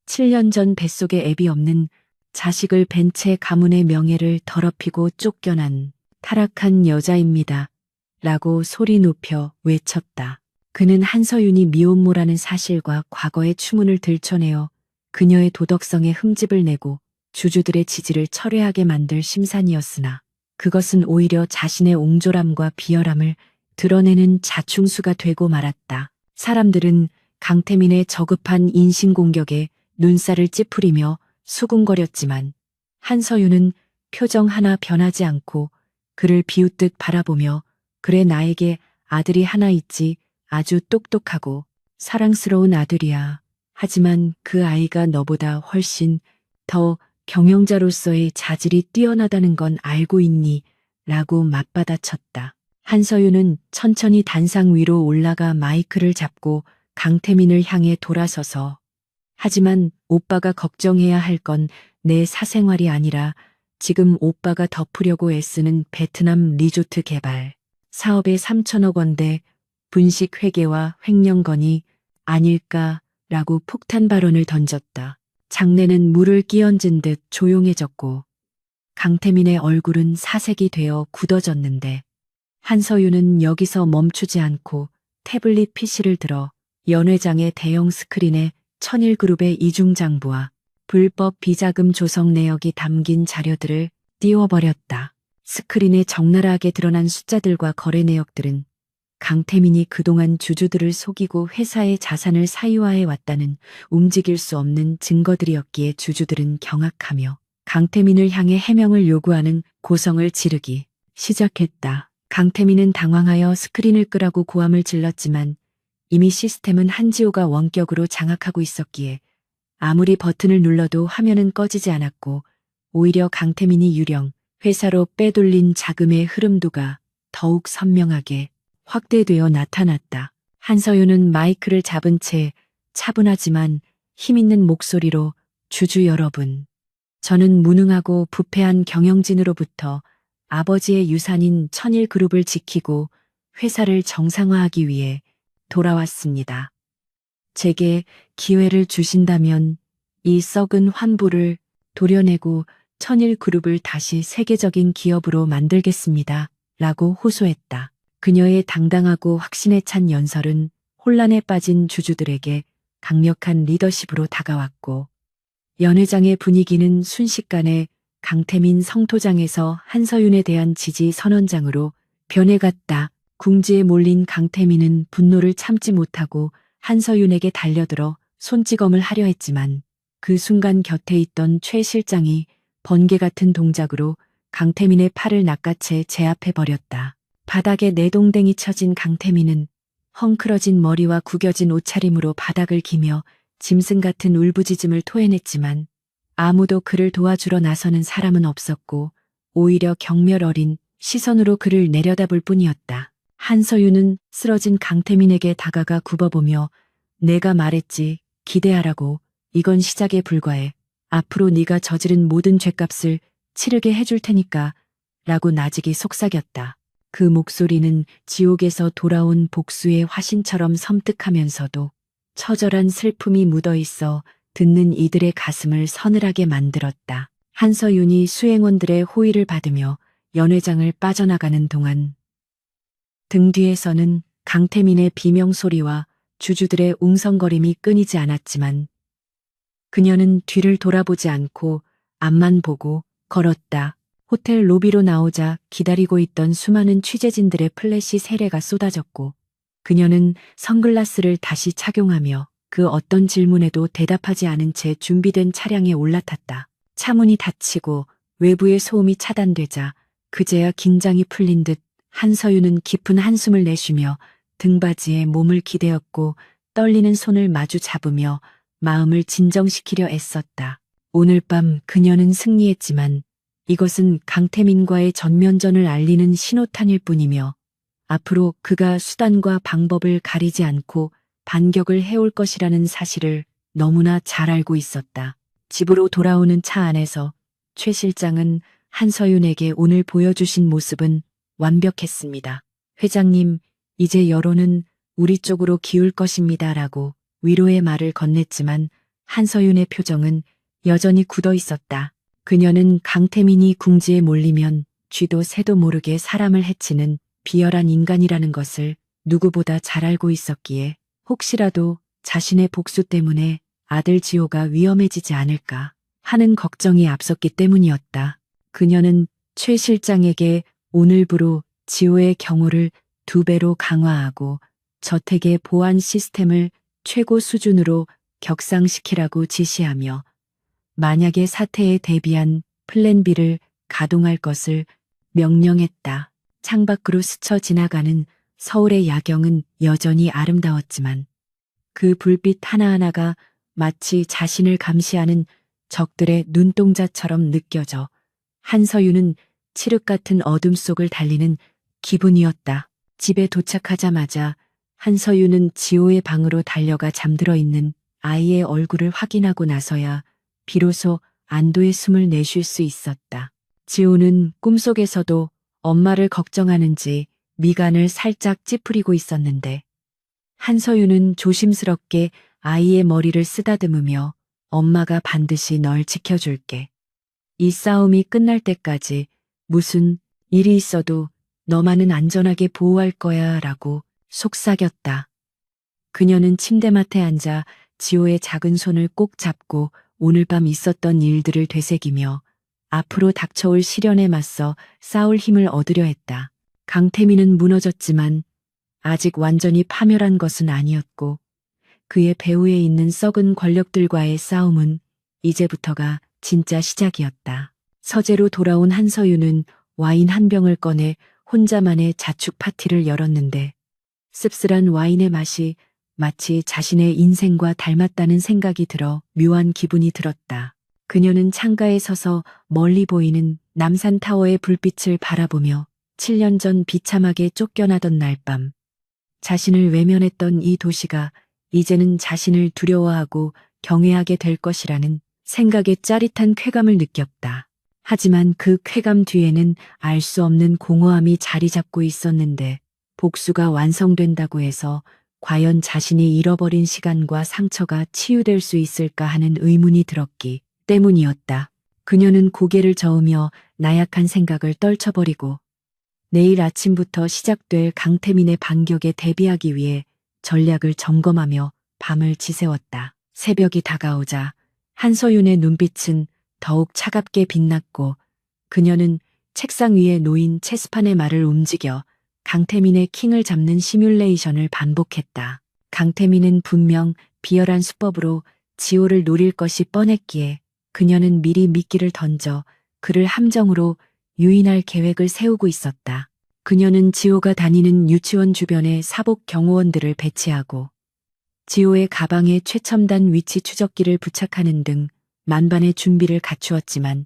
7년 전 뱃속에 애비 없는 자식을 벤 채 가문의 명예를 더럽히고 쫓겨난 타락한 여자입니다. 라고 소리 높여 외쳤다. 그는 한서윤이 미혼모라는 사실과 과거의 추문을 들춰내어 그녀의 도덕성에 흠집을 내고 주주들의 지지를 철회하게 만들 심산이었으나 그것은 오히려 자신의 옹졸함과 비열함을 드러내는 자충수가 되고 말았다. 사람들은 강태민의 저급한 인신공격에 눈살을 찌푸리며 수군거렸지만 한서윤은 표정 하나 변하지 않고 그를 비웃듯 바라보며 그래 나에게 아들이 하나 있지 아주 똑똑하고 사랑스러운 아들이야. 하지만 그 아이가 너보다 훨씬 더 경영자로서의 자질이 뛰어나다는 건 알고 있니? 라고 맞받아쳤다. 한서윤은 천천히 단상 위로 올라가 마이크를 잡고 강태민을 향해 돌아서서 하지만 오빠가 걱정해야 할 건 내 사생활이 아니라 지금 오빠가 덮으려고 애쓰는 베트남 리조트 개발 사업의 3천억 원대 분식 회계와 횡령건이 아닐까라고 폭탄 발언을 던졌다. 장내는 물을 끼얹은 듯 조용해졌고 강태민의 얼굴은 사색이 되어 굳어졌는데 한서윤은 여기서 멈추지 않고 태블릿 PC를 들어 연 회장의 대형 스크린에 천일그룹의 이중장부와 불법 비자금 조성 내역이 담긴 자료들을 띄워버렸다. 스크린에 적나라하게 드러난 숫자들과 거래 내역들은 강태민이 그동안 주주들을 속이고 회사의 자산을 사유화해 왔다는 움직일 수 없는 증거들이었기에 주주들은 경악하며 강태민을 향해 해명을 요구하는 고성을 지르기 시작했다. 강태민은 당황하여 스크린을 끄라고 고함을 질렀지만 이미 시스템은 한지호가 원격으로 장악하고 있었기에 아무리 버튼을 눌러도 화면은 꺼지지 않았고 오히려 강태민이 유령 회사로 빼돌린 자금의 흐름도가 더욱 선명하게 확대되어 나타났다. 한서윤은 마이크를 잡은 채 차분하지만 힘있는 목소리로 주주 여러분, 저는 무능하고 부패한 경영진으로부터 아버지의 유산인 천일그룹을 지키고 회사를 정상화하기 위해 돌아왔습니다. 제게 기회를 주신다면 이 썩은 환부를 도려내고 천일그룹을 다시 세계적인 기업으로 만들겠습니다. 라고 호소했다. 그녀의 당당하고 확신에 찬 연설은 혼란에 빠진 주주들에게 강력한 리더십으로 다가왔고 연 회장의 분위기는 순식간에 강태민 성토장에서 한서윤에 대한 지지 선언장으로 변해갔다. 궁지에 몰린 강태민은 분노를 참지 못하고 한서윤에게 달려들어 손찌검을 하려 했지만 그 순간 곁에 있던 최 실장이 번개 같은 동작으로 강태민의 팔을 낚아채 제압해버렸다. 바닥에 내동댕이 쳐진 강태민은 헝클어진 머리와 구겨진 옷차림으로 바닥을 기며 짐승 같은 울부짖음을 토해냈지만 아무도 그를 도와주러 나서는 사람은 없었고 오히려 경멸 어린 시선으로 그를 내려다볼 뿐이었다. 한서윤은 쓰러진 강태민에게 다가가 굽어보며 내가 말했지 기대하라고 이건 시작에 불과해. 앞으로 네가 저지른 모든 죄값을 치르게 해줄 테니까 라고 나직이 속삭였다. 그 목소리는 지옥에서 돌아온 복수의 화신처럼 섬뜩하면서도 처절한 슬픔이 묻어있어 듣는 이들의 가슴을 서늘하게 만들었다. 한서윤이 수행원들의 호의를 받으며 연 회장을 빠져나가는 동안 등 뒤에서는 강태민의 비명소리와 주주들의 웅성거림이 끊이지 않았지만 그녀는 뒤를 돌아보지 않고 앞만 보고 걸었다. 호텔 로비로 나오자 기다리고 있던 수많은 취재진들의 플래시 세례가 쏟아졌고 그녀는 선글라스를 다시 착용하며 그 어떤 질문에도 대답하지 않은 채 준비된 차량에 올라탔다. 차문이 닫히고 외부의 소음이 차단되자 그제야 긴장이 풀린 듯 한서윤은 깊은 한숨을 내쉬며 등받이에 몸을 기대었고 떨리는 손을 마주 잡으며 마음을 진정시키려 애썼다. 오늘 밤 그녀는 승리했지만 이것은 강태민과의 전면전을 알리는 신호탄일 뿐이며 앞으로 그가 수단과 방법을 가리지 않고 반격을 해올 것이라는 사실을 너무나 잘 알고 있었다. 집으로 돌아오는 차 안에서 최 실장은 한서윤에게 오늘 보여주신 모습은 완벽했습니다. 회장님, 이제 여론은 우리 쪽으로 기울 것입니다. 라고 위로의 말을 건넸지만 한서윤의 표정은 여전히 굳어 있었다. 그녀는 강태민이 궁지에 몰리면 쥐도 새도 모르게 사람을 해치는 비열한 인간이라는 것을 누구보다 잘 알고 있었기에 혹시라도 자신의 복수 때문에 아들 지호가 위험해지지 않을까 하는 걱정이 앞섰기 때문이었다. 그녀는 최 실장에게 오늘부로 지호의 경호를 2배로 강화하고 저택의 보안 시스템을 최고 수준으로 격상시키라고 지시하며 만약의 사태에 대비한 플랜 B를 가동할 것을 명령했다. 창밖으로 스쳐 지나가는 서울의 야경은 여전히 아름다웠지만 그 불빛 하나하나가 마치 자신을 감시하는 적들의 눈동자처럼 느껴져 한서윤은 칠흑 같은 어둠 속을 달리는 기분이었다. 집에 도착하자마자 한서윤은 지호의 방으로 달려가 잠들어 있는 아이의 얼굴을 확인하고 나서야 비로소 안도의 숨을 내쉴 수 있었다. 지호는 꿈속에서도 엄마를 걱정하는지 미간을 살짝 찌푸리고 있었는데 한서윤은 조심스럽게 아이의 머리를 쓰다듬으며 엄마가 반드시 널 지켜줄게. 이 싸움이 끝날 때까지 무슨 일이 있어도 너만은 안전하게 보호할 거야 라고 속삭였다. 그녀는 침대맡에 앉아 지호의 작은 손을 꼭 잡고 오늘 밤 있었던 일들을 되새기며 앞으로 닥쳐올 시련에 맞서 싸울 힘을 얻으려 했다. 강태민은 무너졌지만 아직 완전히 파멸한 것은 아니었고 그의 배후에 있는 썩은 권력들과의 싸움은 이제부터가 진짜 시작이었다. 서재로 돌아온 한서윤은 와인 한 병을 꺼내 혼자만의 자축 파티를 열었는데 씁쓸한 와인의 맛이 마치 자신의 인생과 닮았다는 생각이 들어 묘한 기분이 들었다. 그녀는 창가에 서서 멀리 보이는 남산타워의 불빛을 바라보며 7년 전 비참하게 쫓겨나던 날 밤 자신을 외면했던 이 도시가 이제는 자신을 두려워하고 경외하게 될 것이라는 생각에 짜릿한 쾌감을 느꼈다. 하지만 그 쾌감 뒤에는 알 수 없는 공허함이 자리 잡고 있었는데 복수가 완성된다고 해서 과연 자신이 잃어버린 시간과 상처가 치유될 수 있을까 하는 의문이 들었기 때문이었다. 그녀는 고개를 저으며 나약한 생각을 떨쳐버리고 내일 아침부터 시작될 강태민의 반격에 대비하기 위해 전략을 점검하며 밤을 지새웠다. 새벽이 다가오자 한서윤의 눈빛은 더욱 차갑게 빛났고 그녀는 책상 위에 놓인 체스판의 말을 움직여 강태민의 킹을 잡는 시뮬레이션을 반복했다. 강태민은 분명 비열한 수법으로 지호를 노릴 것이 뻔했기에 그녀는 미리 미끼를 던져 그를 함정으로 유인할 계획을 세우고 있었다. 그녀는 지호가 다니는 유치원 주변에 사복 경호원들을 배치하고 지호의 가방에 최첨단 위치 추적기를 부착하는 등 만반의 준비를 갖추었지만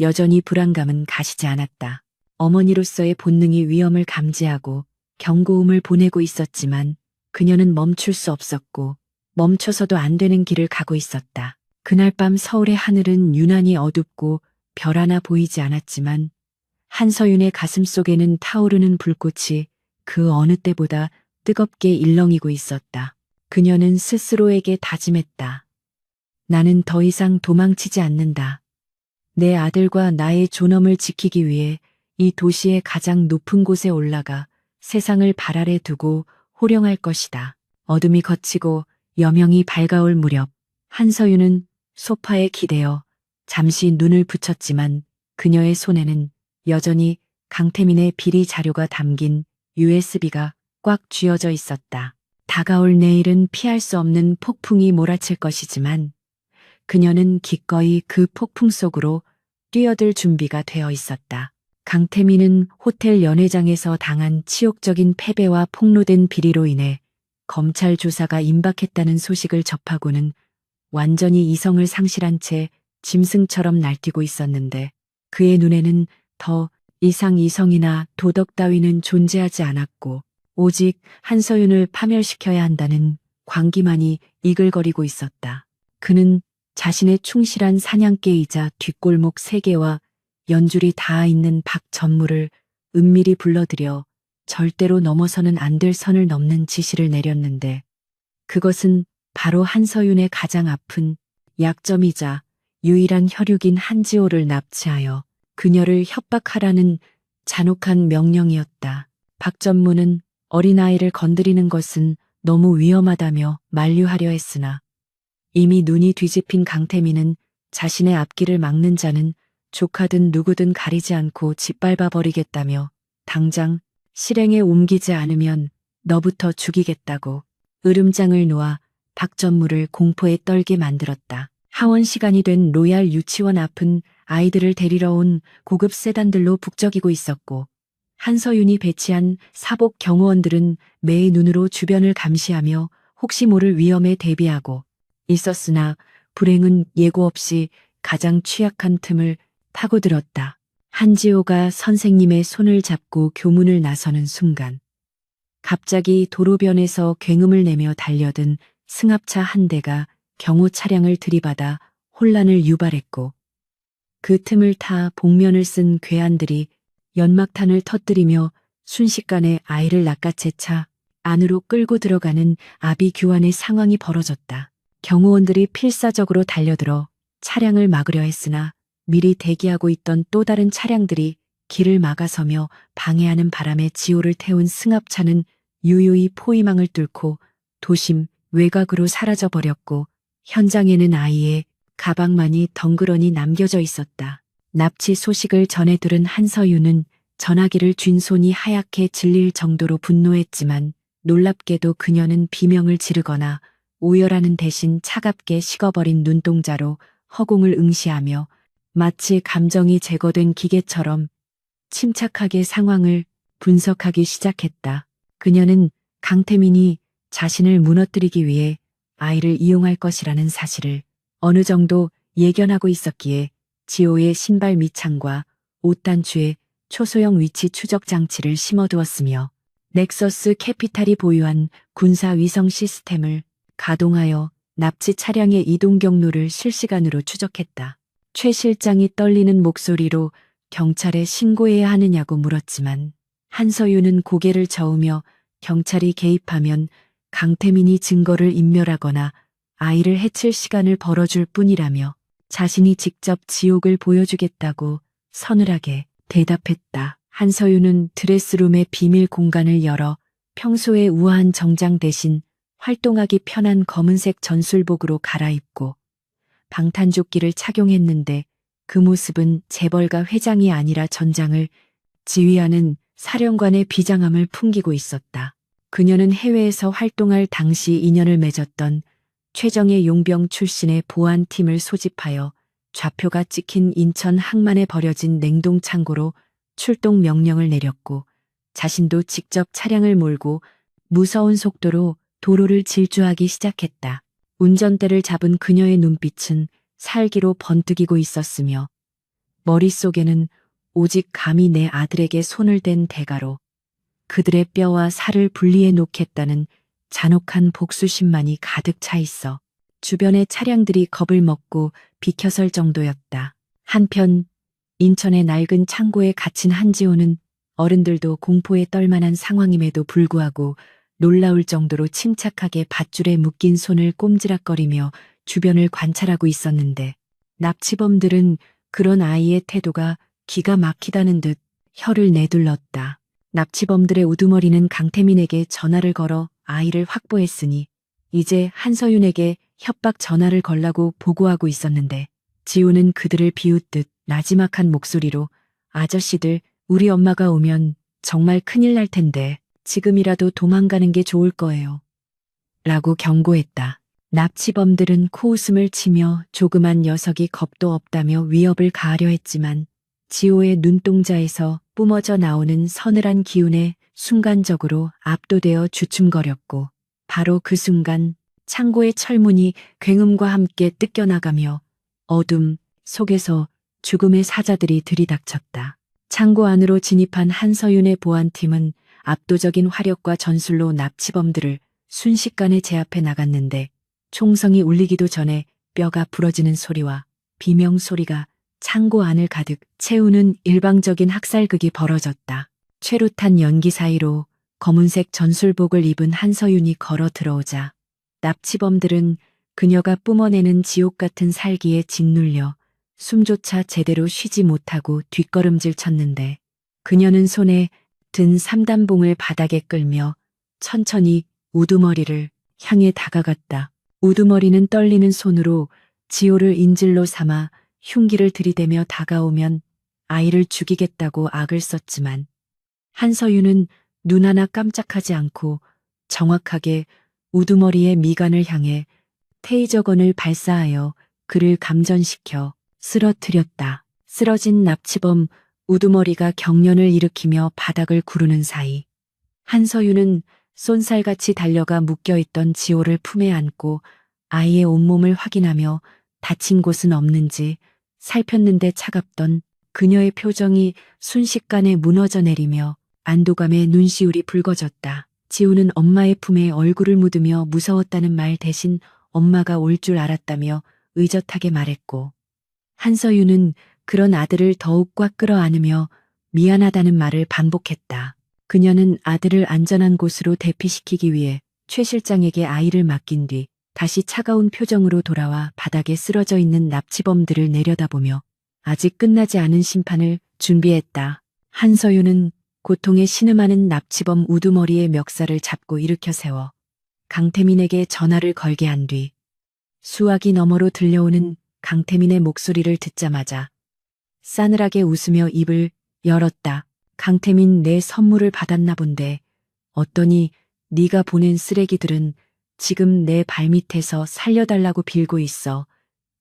여전히 불안감은 가시지 않았다. 어머니로서의 본능이 위험을 감지하고 경고음을 보내고 있었지만 그녀는 멈출 수 없었고 멈춰서도 안 되는 길을 가고 있었다. 그날 밤 서울의 하늘은 유난히 어둡고 별 하나 보이지 않았지만 한서윤의 가슴 속에는 타오르는 불꽃이 그 어느 때보다 뜨겁게 일렁이고 있었다. 그녀는 스스로에게 다짐했다. 나는 더 이상 도망치지 않는다. 내 아들과 나의 존엄을 지키기 위해 이 도시의 가장 높은 곳에 올라가 세상을 발 아래 두고 호령할 것이다. 어둠이 걷히고 여명이 밝아올 무렵 한서윤은 소파에 기대어 잠시 눈을 붙였지만 그녀의 손에는 여전히 강태민의 비리 자료가 담긴 USB가 꽉 쥐어져 있었다. 다가올 내일은 피할 수 없는 폭풍이 몰아칠 것이지만 그녀는 기꺼이 그 폭풍 속으로 뛰어들 준비가 되어 있었다. 강태민은 호텔 연회장에서 당한 치욕적인 패배와 폭로된 비리로 인해 검찰 조사가 임박했다는 소식을 접하고는 완전히 이성을 상실한 채 짐승처럼 날뛰고 있었는데 그의 눈에는 더 이상 이성이나 도덕 따위는 존재하지 않았고 오직 한서윤을 파멸시켜야 한다는 광기만이 이글거리고 있었다. 그는 자신의 충실한 사냥개이자 뒷골목 세계와 연줄이 닿아 있는 박전무를 은밀히 불러들여 절대로 넘어서는 안 될 선을 넘는 지시를 내렸는데 그것은 바로 한서윤의 가장 아픈 약점이자 유일한 혈육인 한지호를 납치하여 그녀를 협박하라는 잔혹한 명령이었다. 박전무는 어린아이를 건드리는 것은 너무 위험하다며 만류하려 했으나 이미 눈이 뒤집힌 강태민은 자신의 앞길을 막는 자는 조카든 누구든 가리지 않고 짓밟아 버리겠다며 당장 실행에 옮기지 않으면 너부터 죽이겠다고 으름장을 놓아 박전무를 공포에 떨게 만들었다. 하원 시간이 된 로얄 유치원 앞은 아이들을 데리러 온 고급 세단들로 북적이고 있었고 한서윤이 배치한 사복 경호원들은 매의 눈으로 주변을 감시하며 혹시 모를 위험에 대비하고 있었으나 불행은 예고 없이 가장 취약한 틈을 파고들었다. 한지호가 선생님의 손을 잡고 교문을 나서는 순간 갑자기 도로변에서 굉음을 내며 달려든 승합차 한 대가 경호 차량을 들이받아 혼란을 유발했고 그 틈을 타 복면을 쓴 괴한들이 연막탄을 터뜨리며 순식간에 아이를 낚아채 차 안으로 끌고 들어가는 아비규환의 상황이 벌어졌다. 경호원들이 필사적으로 달려들어 차량을 막으려 했으나 미리 대기하고 있던 또 다른 차량들이 길을 막아서며 방해하는 바람에 지호를 태운 승합차는 유유히 포위망을 뚫고 도심 외곽으로 사라져버렸고 현장에는 아이의 가방만이 덩그러니 남겨져 있었다. 납치 소식을 전해 들은 한서윤은 전화기를 쥔 손이 하얗게 질릴 정도로 분노했지만 놀랍게도 그녀는 비명을 지르거나 오열하는 대신 차갑게 식어버린 눈동자로 허공을 응시하며 마치 감정이 제거된 기계처럼 침착하게 상황을 분석하기 시작했다. 그녀는 강태민이 자신을 무너뜨리기 위해 아이를 이용할 것이라는 사실을 어느 정도 예견하고 있었기에 지호의 신발 밑창과 옷단추에 초소형 위치 추적 장치를 심어두었으며 넥서스 캐피탈이 보유한 군사 위성 시스템을 가동하여 납치 차량의 이동 경로를 실시간으로 추적했다. 최 실장이 떨리는 목소리로 경찰에 신고해야 하느냐고 물었지만 한서윤은 고개를 저으며 경찰이 개입하면 강태민이 증거를 인멸하거나 아이를 해칠 시간을 벌어줄 뿐이라며 자신이 직접 지옥을 보여주겠다고 서늘하게 대답했다. 한서윤은 드레스룸의 비밀 공간을 열어 평소의 우아한 정장 대신 활동하기 편한 검은색 전술복으로 갈아입고 방탄조끼를 착용했는데 그 모습은 재벌가 회장이 아니라 전장을 지휘하는 사령관의 비장함을 풍기고 있었다. 그녀는 해외에서 활동할 당시 인연을 맺었던 최정예 용병 출신의 보안팀을 소집하여 좌표가 찍힌 인천 항만에 버려진 냉동창고로 출동 명령을 내렸고 자신도 직접 차량을 몰고 무서운 속도로 도로를 질주하기 시작했다. 운전대를 잡은 그녀의 눈빛은 살기로 번뜩이고 있었으며 머릿속에는 오직 감히 내 아들에게 손을 댄 대가로 그들의 뼈와 살을 분리해 놓겠다는 잔혹한 복수심만이 가득 차 있어 주변의 차량들이 겁을 먹고 비켜설 정도였다. 한편 인천의 낡은 창고에 갇힌 한지호는 어른들도 공포에 떨만한 상황임에도 불구하고 놀라울 정도로 침착하게 밧줄에 묶인 손을 꼼지락거리며 주변을 관찰하고 있었는데 납치범들은 그런 아이의 태도가 기가 막히다는 듯 혀를 내둘렀다. 납치범들의 우두머리는 강태민에게 전화를 걸어 아이를 확보했으니 이제 한서윤에게 협박 전화를 걸라고 보고하고 있었는데 지호는 그들을 비웃듯 나지막한 목소리로 아저씨들 우리 엄마가 오면 정말 큰일 날 텐데 지금이라도 도망가는 게 좋을 거예요. 라고 경고했다. 납치범들은 코웃음을 치며 조그만 녀석이 겁도 없다며 위협을 가하려 했지만 지호의 눈동자에서 뿜어져 나오는 서늘한 기운에 순간적으로 압도되어 주춤거렸고 바로 그 순간 창고의 철문이 굉음과 함께 뜯겨나가며 어둠 속에서 죽음의 사자들이 들이닥쳤다. 창고 안으로 진입한 한서윤의 보안팀은 압도적인 화력과 전술로 납치범들을 순식간에 제압해 나갔는데 총성이 울리기도 전에 뼈가 부러지는 소리와 비명 소리가 창고 안을 가득 채우는 일방적인 학살극이 벌어졌다. 최루탄 연기 사이로 검은색 전술복을 입은 한서윤이 걸어 들어오자 납치범들은 그녀가 뿜어내는 지옥 같은 살기에 짓눌려 숨조차 제대로 쉬지 못하고 뒷걸음질 쳤는데 그녀는 손에 든 삼단봉을 바닥에 끌며 천천히 우두머리를 향해 다가갔다. 우두머리는 떨리는 손으로 지호를 인질로 삼아 흉기를 들이대며 다가오면 아이를 죽이겠다고 악을 썼지만 한서윤은 눈 하나 깜짝하지 않고 정확하게 우두머리의 미간을 향해 테이저건을 발사하여 그를 감전시켜 쓰러뜨렸다. 쓰러진 납치범 우두머리가 경련을 일으키며 바닥을 구르는 사이 한서윤은 쏜살같이 달려가 묶여있던 지호를 품에 안고 아이의 온몸을 확인하며 다친 곳은 없는지 살폈는데 차갑던 그녀의 표정이 순식간에 무너져 내리며 안도감에 눈시울이 붉어졌다. 지호는 엄마의 품에 얼굴을 묻으며 무서웠다는 말 대신 엄마가 올 줄 알았다며 의젓하게 말했고 한서윤은 그런 아들을 더욱 꽉 끌어안으며 미안하다는 말을 반복했다. 그녀는 아들을 안전한 곳으로 대피시키기 위해 최 실장에게 아이를 맡긴 뒤 다시 차가운 표정으로 돌아와 바닥에 쓰러져 있는 납치범들을 내려다보며 아직 끝나지 않은 심판을 준비했다. 한서윤은 고통에 신음하는 납치범 우두머리의 멱살을 잡고 일으켜 세워 강태민에게 전화를 걸게 한 뒤 수화기 너머로 들려오는 강태민의 목소리를 듣자마자 싸늘하게 웃으며 입을 열었다. 강태민, 내 선물을 받았나 본데 어떠니 네가 보낸 쓰레기들은 지금 내 발밑에서 살려달라고 빌고 있어.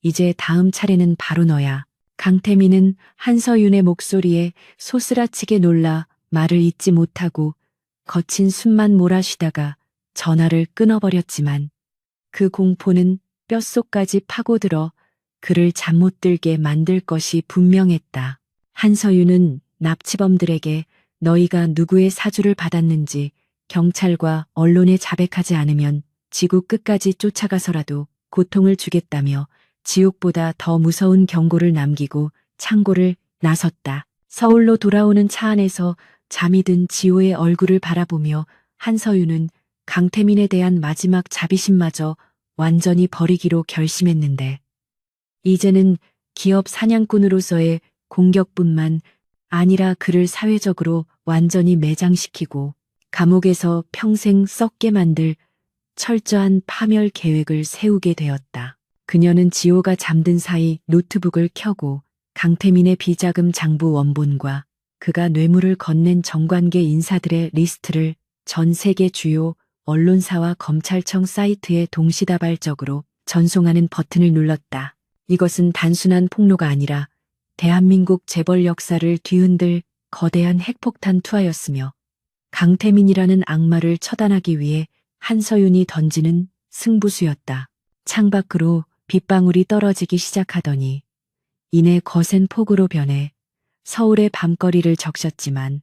이제 다음 차례는 바로 너야. 강태민은 한서윤의 목소리에 소스라치게 놀라 말을 잇지 못하고 거친 숨만 몰아쉬다가 전화를 끊어버렸지만 그 공포는 뼛속까지 파고들어 그를 잠 못 들게 만들 것이 분명했다. 한서윤은 납치범들에게 너희가 누구의 사주를 받았는지 경찰과 언론에 자백하지 않으면 지구 끝까지 쫓아가서라도 고통을 주겠다며 지옥보다 더 무서운 경고를 남기고 창고를 나섰다. 서울로 돌아오는 차 안에서 잠이 든 지호의 얼굴을 바라보며 한서윤은 강태민에 대한 마지막 자비심마저 완전히 버리기로 결심했는데 이제는 기업 사냥꾼으로서의 공격뿐만 아니라 그를 사회적으로 완전히 매장시키고 감옥에서 평생 썩게 만들 철저한 파멸 계획을 세우게 되었다. 그녀는 지호가 잠든 사이 노트북을 켜고 강태민의 비자금 장부 원본과 그가 뇌물을 건넨 정관계 인사들의 리스트를 전 세계 주요 언론사와 검찰청 사이트에 동시다발적으로 전송하는 버튼을 눌렀다. 이것은 단순한 폭로가 아니라 대한민국 재벌 역사를 뒤흔들 거대한 핵폭탄 투하였으며 강태민이라는 악마를 처단하기 위해 한서윤이 던지는 승부수였다. 창밖으로 빗방울이 떨어지기 시작하더니 이내 거센 폭우로 변해 서울의 밤거리를 적셨지만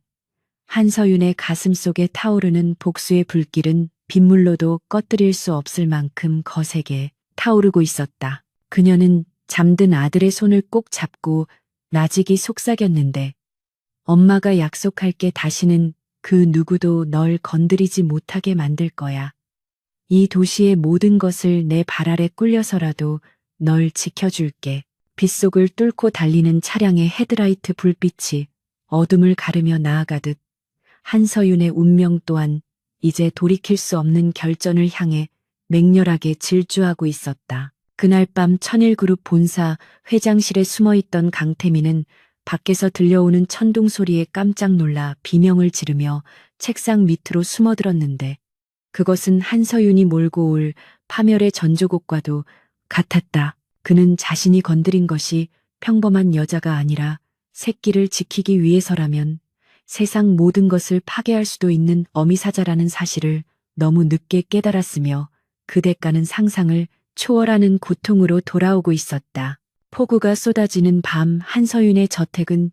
한서윤의 가슴 속에 타오르는 복수의 불길은 빗물로도 꺼뜨릴 수 없을 만큼 거세게 타오르고 있었다. 그녀는 잠든 아들의 손을 꼭 잡고 나직이 속삭였는데 엄마가 약속할게 다시는 그 누구도 널 건드리지 못하게 만들 거야. 이 도시의 모든 것을 내 발 아래 꿀려서라도 널 지켜줄게. 빗속을 뚫고 달리는 차량의 헤드라이트 불빛이 어둠을 가르며 나아가듯 한서윤의 운명 또한 이제 돌이킬 수 없는 결전을 향해 맹렬하게 질주하고 있었다. 그날 밤 천일그룹 본사 회장실에 숨어있던 강태민은 밖에서 들려오는 천둥 소리에 깜짝 놀라 비명을 지르며 책상 밑으로 숨어들었는데 그것은 한서윤이 몰고 올 파멸의 전조곡과도 같았다. 그는 자신이 건드린 것이 평범한 여자가 아니라 새끼를 지키기 위해서라면 세상 모든 것을 파괴할 수도 있는 어미사자라는 사실을 너무 늦게 깨달았으며 그 대가는 상상을 초월하는 고통으로 돌아오고 있었다. 폭우가 쏟아지는 밤 한서윤의 저택은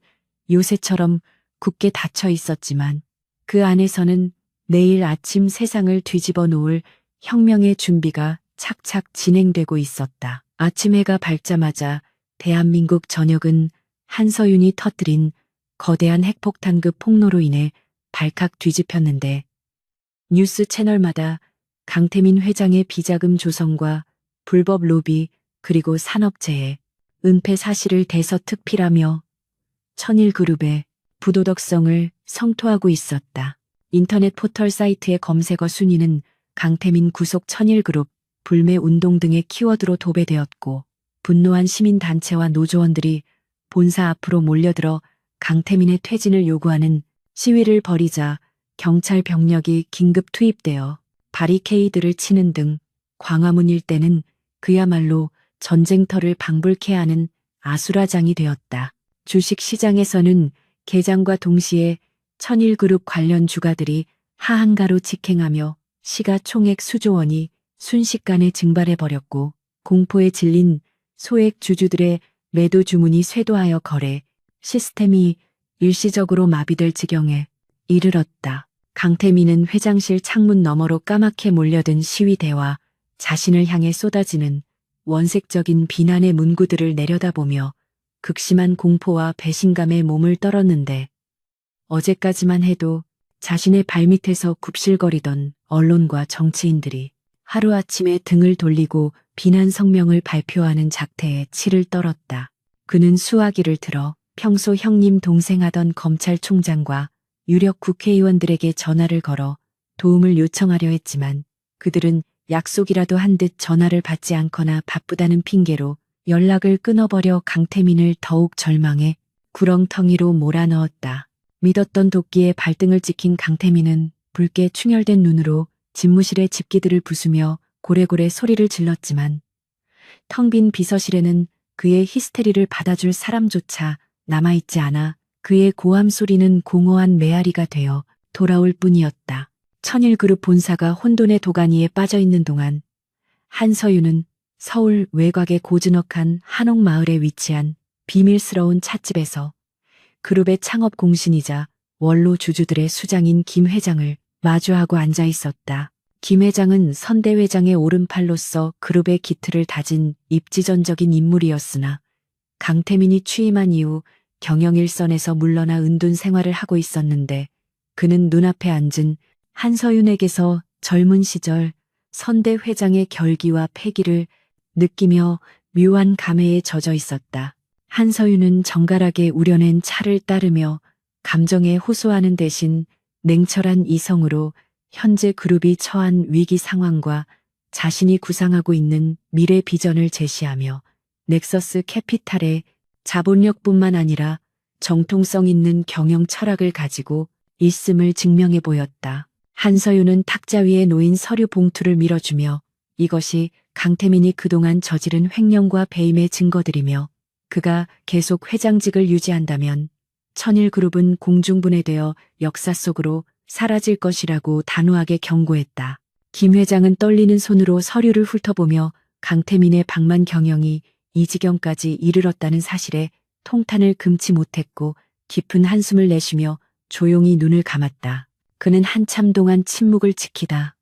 요새처럼 굳게 닫혀 있었지만 그 안에서는 내일 아침 세상을 뒤집어 놓을 혁명의 준비가 착착 진행되고 있었다. 아침 해가 밝자마자 대한민국 전역은 한서윤이 터뜨린 거대한 핵폭탄급 폭로로 인해 발칵 뒤집혔는데 뉴스 채널마다 강태민 회장의 비자금 조성과 불법 로비 그리고 산업재해, 은폐 사실을 대서특필하며 천일그룹의 부도덕성을 성토하고 있었다. 인터넷 포털 사이트의 검색어 순위는 강태민 구속 천일그룹, 불매운동 등의 키워드로 도배되었고 분노한 시민단체와 노조원들이 본사 앞으로 몰려들어 강태민의 퇴진을 요구하는 시위를 벌이자 경찰 병력이 긴급 투입되어 바리케이드를 치는 등 광화문 일대는 그야말로 전쟁터를 방불케 하는 아수라장이 되었다. 주식시장에서는 개장과 동시에 천일그룹 관련 주가들이 하한가로 직행하며 시가총액 수조 원이 순식간에 증발해버렸고 공포에 질린 소액 주주들의 매도 주문이 쇄도하여 거래 시스템이 일시적으로 마비될 지경에 이르렀다. 강태민은 회장실 창문 너머로 까맣게 몰려든 시위대와 자신을 향해 쏟아지는 원색적인 비난의 문구들을 내려다보며 극심한 공포와 배신감에 몸을 떨었는데 어제까지만 해도 자신의 발밑에서 굽실거리던 언론과 정치인들이 하루아침에 등을 돌리고 비난 성명을 발표하는 작태에 치를 떨었다. 그는 수화기를 들어 평소 형님 동생하던 검찰총장과 유력 국회의원들에게 전화를 걸어 도움을 요청하려 했지만 그들은 약속이라도 한 듯 전화를 받지 않거나 바쁘다는 핑계로 연락을 끊어버려 강태민을 더욱 절망에 구렁텅이로 몰아넣었다. 믿었던 도끼에 발등을 찍힌 강태민은 붉게 충혈된 눈으로 집무실의 집기들을 부수며 고래고래 소리를 질렀지만 텅 빈 비서실에는 그의 히스테리를 받아줄 사람조차 남아있지 않아 그의 고함 소리는 공허한 메아리가 되어 돌아올 뿐이었다. 천일그룹 본사가 혼돈의 도가니에 빠져있는 동안 한서윤은 서울 외곽의 고즈넉한 한옥마을에 위치한 비밀스러운 찻집에서 그룹의 창업 공신이자 원로 주주들의 수장인 김 회장을 마주하고 앉아 있었다. 김 회장은 선대 회장의 오른팔로서 그룹의 기틀을 다진 입지전적인 인물이었으나 강태민이 취임한 이후 경영 일선에서 물러나 은둔 생활을 하고 있었는데 그는 눈앞에 앉은 한서윤에게서 젊은 시절 선대 회장의 결기와 패기를 느끼며 묘한 감회에 젖어 있었다. 한서윤은 정갈하게 우려낸 차를 따르며 감정에 호소하는 대신 냉철한 이성으로 현재 그룹이 처한 위기 상황과 자신이 구상하고 있는 미래 비전을 제시하며 넥서스 캐피탈의 자본력뿐만 아니라 정통성 있는 경영 철학을 가지고 있음을 증명해 보였다. 한서윤은 탁자 위에 놓인 서류 봉투를 밀어주며 이것이 강태민이 그동안 저지른 횡령과 배임의 증거들이며 그가 계속 회장직을 유지한다면 천일그룹은 공중분해되어 역사 속으로 사라질 것이라고 단호하게 경고했다. 김 회장은 떨리는 손으로 서류를 훑어보며 강태민의 방만 경영이 이 지경까지 이르렀다는 사실에 통탄을 금치 못했고 깊은 한숨을 내쉬며 조용히 눈을 감았다. 그는 한참 동안 침묵을 지키다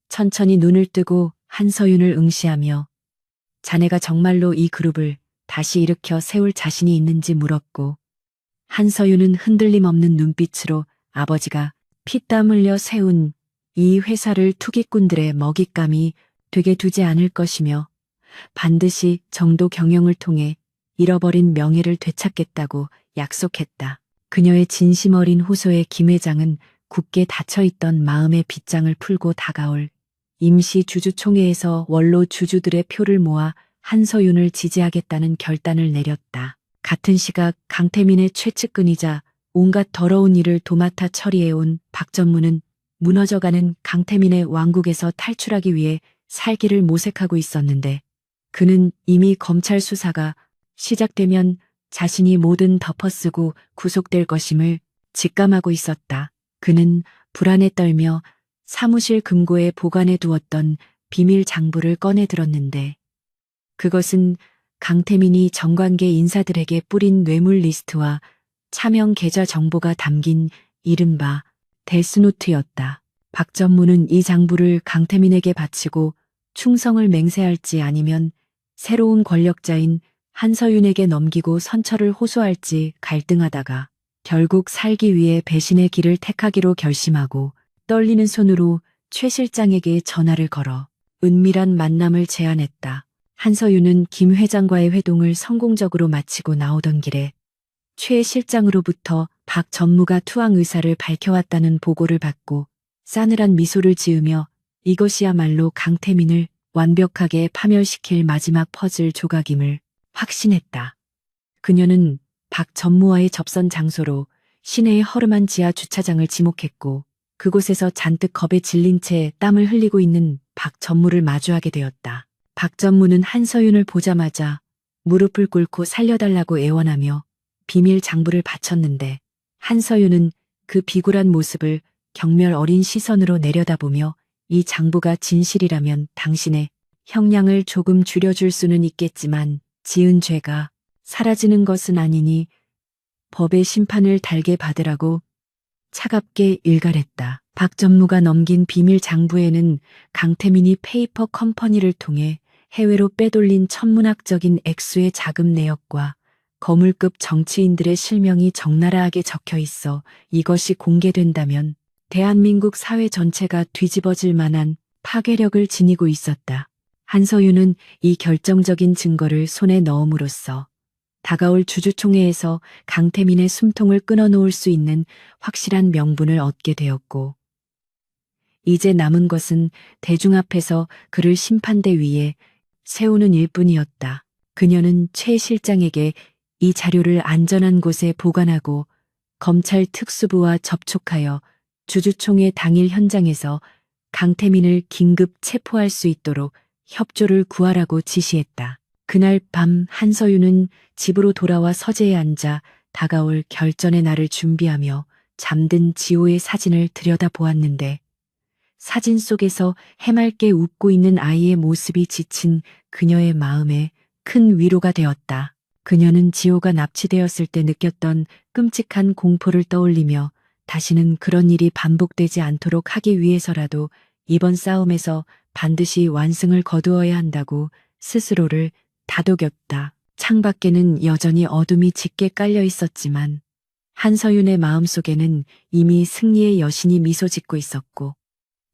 천천히 눈을 뜨고 한서윤을 응시하며 자네가 정말로 이 그룹을 다시 일으켜 세울 자신이 있는지 물었고 한서윤은 흔들림 없는 눈빛으로 아버지가 피땀 흘려 세운 이 회사를 투기꾼들의 먹잇감이 되게 두지 않을 것이며 반드시 정도 경영을 통해 잃어버린 명예를 되찾겠다고 약속했다. 그녀의 진심 어린 호소에 김 회장은 굳게 닫혀있던 마음의 빗장을 풀고 다가올 임시 주주총회에서 원로 주주들의 표를 모아 한서윤을 지지하겠다는 결단을 내렸다. 같은 시각 강태민의 최측근이자 온갖 더러운 일을 도맡아 처리해온 박 전무는 무너져가는 강태민의 왕국에서 탈출하기 위해 살기를 모색하고 있었는데 그는 이미 검찰 수사가 시작되면 자신이 뭐든 덮어쓰고 구속될 것임을 직감하고 있었다. 그는 불안에 떨며 사무실 금고에 보관해 두었던 비밀 장부를 꺼내 들었는데 그것은 강태민이 정관계 인사들에게 뿌린 뇌물 리스트와 차명 계좌 정보가 담긴 이른바 데스노트였다. 박전무는 이 장부를 강태민에게 바치고 충성을 맹세할지 아니면 새로운 권력자인 한서윤에게 넘기고 선처를 호소할지 갈등하다가 결국 살기 위해 배신의 길을 택하기로 결심하고 떨리는 손으로 최 실장에게 전화를 걸어 은밀한 만남을 제안했다. 한서윤은 김 회장과의 회동을 성공적으로 마치고 나오던 길에 최 실장으로부터 박 전무가 투항 의사를 밝혀왔다는 보고를 받고 싸늘한 미소를 지으며 이것이야말로 강태민을 완벽하게 파멸시킬 마지막 퍼즐 조각임을 확신했다. 그녀는 박 전무와의 접선 장소로 시내의 허름한 지하 주차장을 지목했고 그곳에서 잔뜩 겁에 질린 채 땀을 흘리고 있는 박 전무를 마주하게 되었다. 박 전무는 한서윤을 보자마자 무릎을 꿇고 살려달라고 애원하며 비밀 장부를 바쳤는데 한서윤은 그 비굴한 모습을 경멸 어린 시선으로 내려다보며 이 장부가 진실이라면 당신의 형량을 조금 줄여줄 수는 있겠지만 지은 죄가 사라지는 것은 아니니 법의 심판을 달게 받으라고 차갑게 일갈했다. 박 전무가 넘긴 비밀 장부에는 강태민이 페이퍼 컴퍼니를 통해 해외로 빼돌린 천문학적인 액수의 자금 내역과 거물급 정치인들의 실명이 적나라하게 적혀 있어 이것이 공개된다면 대한민국 사회 전체가 뒤집어질 만한 파괴력을 지니고 있었다. 한서윤은 이 결정적인 증거를 손에 넣음으로써 다가올 주주총회에서 강태민의 숨통을 끊어놓을 수 있는 확실한 명분을 얻게 되었고 이제 남은 것은 대중 앞에서 그를 심판대 위에 세우는 일뿐이었다. 그녀는 최 실장에게 이 자료를 안전한 곳에 보관하고 검찰 특수부와 접촉하여 주주총회 당일 현장에서 강태민을 긴급 체포할 수 있도록 협조를 구하라고 지시했다. 그날 밤 한서윤은 집으로 돌아와 서재에 앉아 다가올 결전의 날을 준비하며 잠든 지호의 사진을 들여다보았는데 사진 속에서 해맑게 웃고 있는 아이의 모습이 지친 그녀의 마음에 큰 위로가 되었다. 그녀는 지호가 납치되었을 때 느꼈던 끔찍한 공포를 떠올리며 다시는 그런 일이 반복되지 않도록 하기 위해서라도 이번 싸움에서 반드시 완승을 거두어야 한다고 스스로를 다독였다. 창밖에는 여전히 어둠이 짙게 깔려 있었지만 한서윤의 마음속에는 이미 승리의 여신이 미소 짓고 있었고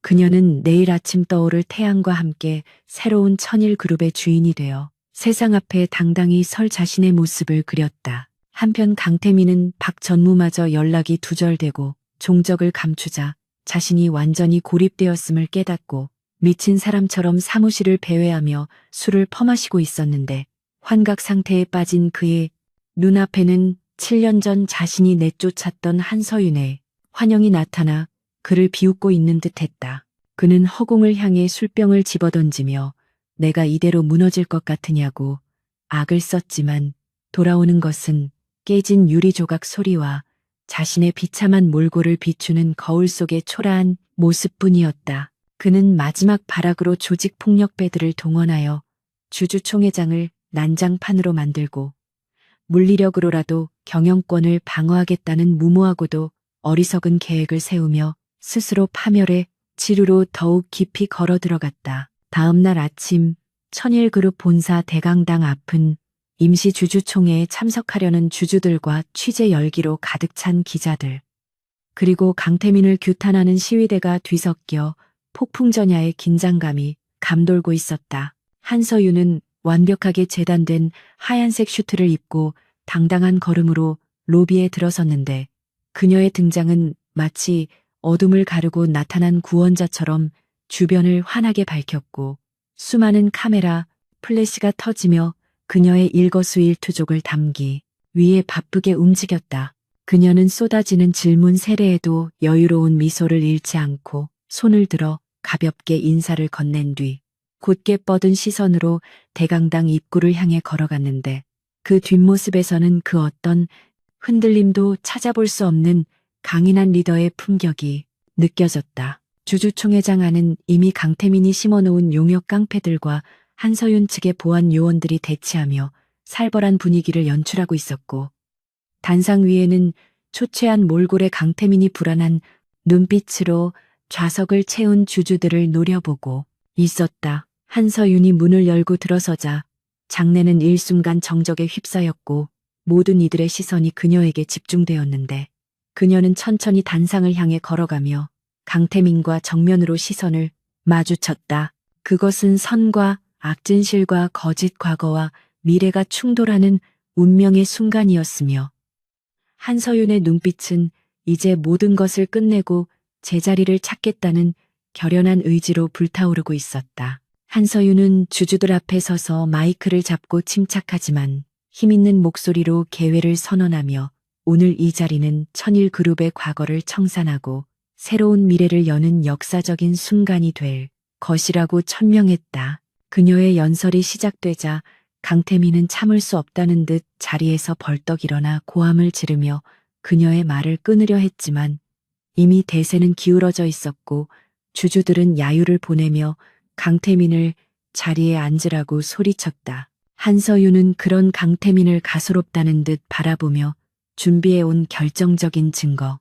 그녀는 내일 아침 떠오를 태양과 함께 새로운 천일 그룹의 주인이 되어 세상 앞에 당당히 설 자신의 모습을 그렸다. 한편 강태민은 박 전무마저 연락이 두절되고 종적을 감추자 자신이 완전히 고립되었음을 깨닫고 미친 사람처럼 사무실을 배회하며 술을 퍼마시고 있었는데 환각 상태에 빠진 그의 눈앞에는 7년 전 자신이 내쫓았던 한서윤의 환영이 나타나 그를 비웃고 있는 듯했다. 그는 허공을 향해 술병을 집어던지며 내가 이대로 무너질 것 같으냐고 악을 썼지만 돌아오는 것은 깨진 유리 조각 소리와 자신의 비참한 몰골을 비추는 거울 속의 초라한 모습뿐이었다. 그는 마지막 발악으로 조직폭력배들을 동원하여 주주총회장을 난장판으로 만들고 물리력으로라도 경영권을 방어하겠다는 무모하고도 어리석은 계획을 세우며 스스로 파멸의 지루로 더욱 깊이 걸어 들어갔다. 다음 날 아침 천일그룹 본사 대강당 앞은 임시 주주총회에 참석하려는 주주들과 취재 열기로 가득 찬 기자들 그리고 강태민을 규탄하는 시위대가 뒤섞여 폭풍전야의 긴장감이 감돌고 있었다. 한서윤은 완벽하게 재단된 하얀색 슈트를 입고 당당한 걸음으로 로비에 들어섰는데 그녀의 등장은 마치 어둠을 가르고 나타난 구원자처럼 주변을 환하게 밝혔고 수많은 카메라, 플래시가 터지며 그녀의 일거수일투족을 담기 위해 바쁘게 움직였다. 그녀는 쏟아지는 질문 세례에도 여유로운 미소를 잃지 않고 손을 들어 가볍게 인사를 건넨 뒤 곧게 뻗은 시선으로 대강당 입구를 향해 걸어갔는데 그 뒷모습에서는 그 어떤 흔들림도 찾아볼 수 없는 강인한 리더의 품격이 느껴졌다. 주주총회장 안은 이미 강태민이 심어놓은 용역 깡패들과 한서윤 측의 보안 요원들이 대치하며 살벌한 분위기를 연출하고 있었고, 단상 위에는 초췌한 몰골의 강태민이 불안한 눈빛으로 좌석을 채운 주주들을 노려보고 있었다. 한서윤이 문을 열고 들어서자 장내는 일순간 정적에 휩싸였고 모든 이들의 시선이 그녀에게 집중되었는데, 그녀는 천천히 단상을 향해 걸어가며 강태민과 정면으로 시선을 마주쳤다. 그것은 선과 악, 진실과 거짓, 과거와 미래가 충돌하는 운명의 순간이었으며, 한서윤의 눈빛은 이제 모든 것을 끝내고 제자리를 찾겠다는 결연한 의지로 불타오르고 있었다. 한서윤은 주주들 앞에 서서 마이크를 잡고 침착하지만 힘있는 목소리로 계획을 선언하며 오늘 이 자리는 천일그룹의 과거를 청산하고 새로운 미래를 여는 역사적인 순간이 될 것이라고 천명했다. 그녀의 연설이 시작되자 강태민은 참을 수 없다는 듯 자리에서 벌떡 일어나 고함을 지르며 그녀의 말을 끊으려 했지만 이미 대세는 기울어져 있었고 주주들은 야유를 보내며 강태민을 자리에 앉으라고 소리쳤다. 한서윤은 그런 강태민을 가소롭다는 듯 바라보며 준비해온 결정적인 증거,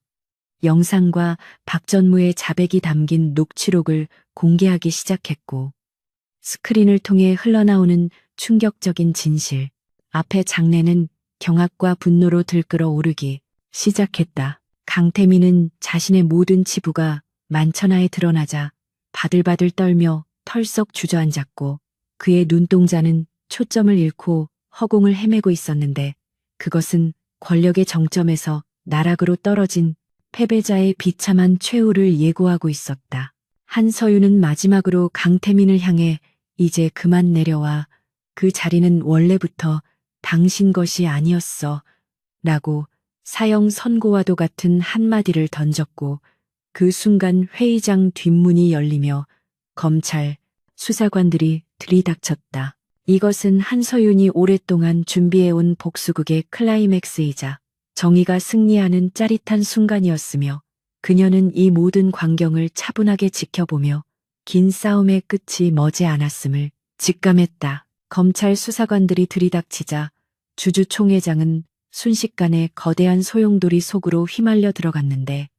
영상과 박전무의 자백이 담긴 녹취록을 공개하기 시작했고, 스크린을 통해 흘러나오는 충격적인 진실, 앞에 장내는 경악과 분노로 들끓어 오르기 시작했다. 강태민은 자신의 모든 치부가 만천하에 드러나자 바들바들 떨며 털썩 주저앉았고, 그의 눈동자는 초점을 잃고 허공을 헤매고 있었는데, 그것은 권력의 정점에서 나락으로 떨어진 패배자의 비참한 최후를 예고하고 있었다. 한서윤은 마지막으로 강태민을 향해 이제 그만 내려와. 그 자리는 원래부터 당신 것이 아니었어. 라고 사형 선고와도 같은 한마디를 던졌고, 그 순간 회의장 뒷문이 열리며 검찰, 수사관들이 들이닥쳤다. 이것은 한서윤이 오랫동안 준비해온 복수극의 클라이맥스이자 정의가 승리하는 짜릿한 순간이었으며, 그녀는 이 모든 광경을 차분하게 지켜보며 긴 싸움의 끝이 머지 않았음을 직감했다. 검찰 수사관들이 들이닥치자 주주총회장은 순식간에 거대한 소용돌이 속으로 휘말려 들어갔는데,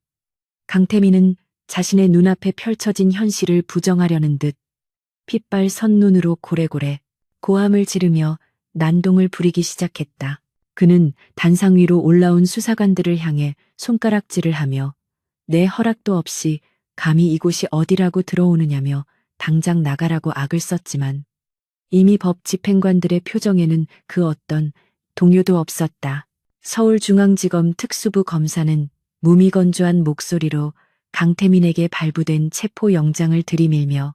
강태민은 자신의 눈앞에 펼쳐진 현실을 부정하려는 듯 핏발 선눈으로 고래고래 고함을 지르며 난동을 부리기 시작했다. 그는 단상 위로 올라온 수사관들을 향해 손가락질을 하며 내 허락도 없이 감히 이곳이 어디라고 들어오느냐며 당장 나가라고 악을 썼지만, 이미 법 집행관들의 표정에는 그 어떤 동요도 없었다. 서울중앙지검 특수부 검사는 무미건조한 목소리로 강태민에게 발부된 체포영장을 들이밀며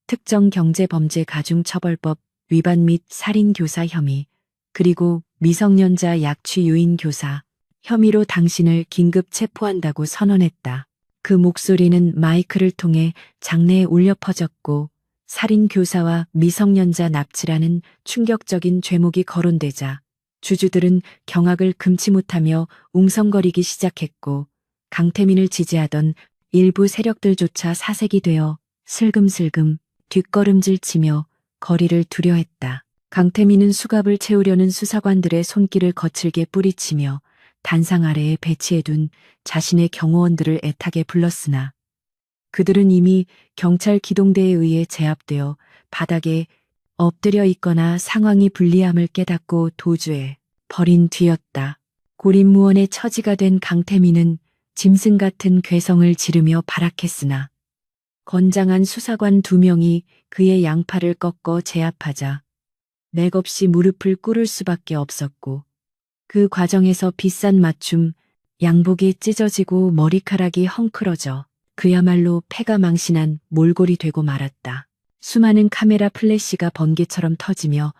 특정경제범죄 가중처벌법 위반 및 살인교사 혐의, 그리고 미성년자 약취 유인 교사 혐의로 당신을 긴급 체포한다고 선언했다. 그 목소리는 마이크를 통해 장내에 울려 퍼졌고, 살인교사와 미성년자 납치라는 충격적인 죄목이 거론되자 주주들은 경악을 금치 못하며 웅성거리기 시작했고, 강태민을 지지하던 일부 세력들조차 사색이 되어 슬금슬금 뒷걸음질 치며 거리를 두려했다. 강태민은 수갑을 채우려는 수사관들의 손길을 거칠게 뿌리치며 단상 아래에 배치해둔 자신의 경호원들을 애타게 불렀으나, 그들은 이미 경찰 기동대에 의해 제압되어 바닥에 엎드려 있거나 상황이 불리함을 깨닫고 도주해 버린 뒤였다. 고립무원의 처지가 된 강태민은 짐승 같은 괴성을 지르며 발악했으나 건장한 수사관 2명이 그의 양팔을 꺾어 제압하자 맥없이 무릎을 꿇을 수밖에 없었고, 그 과정에서 비싼 맞춤, 양복이 찢어지고 머리카락이 헝클어져 그야말로 패가 망신한 몰골이 되고 말았다. 수많은 카메라 플래시가 번개처럼 터지며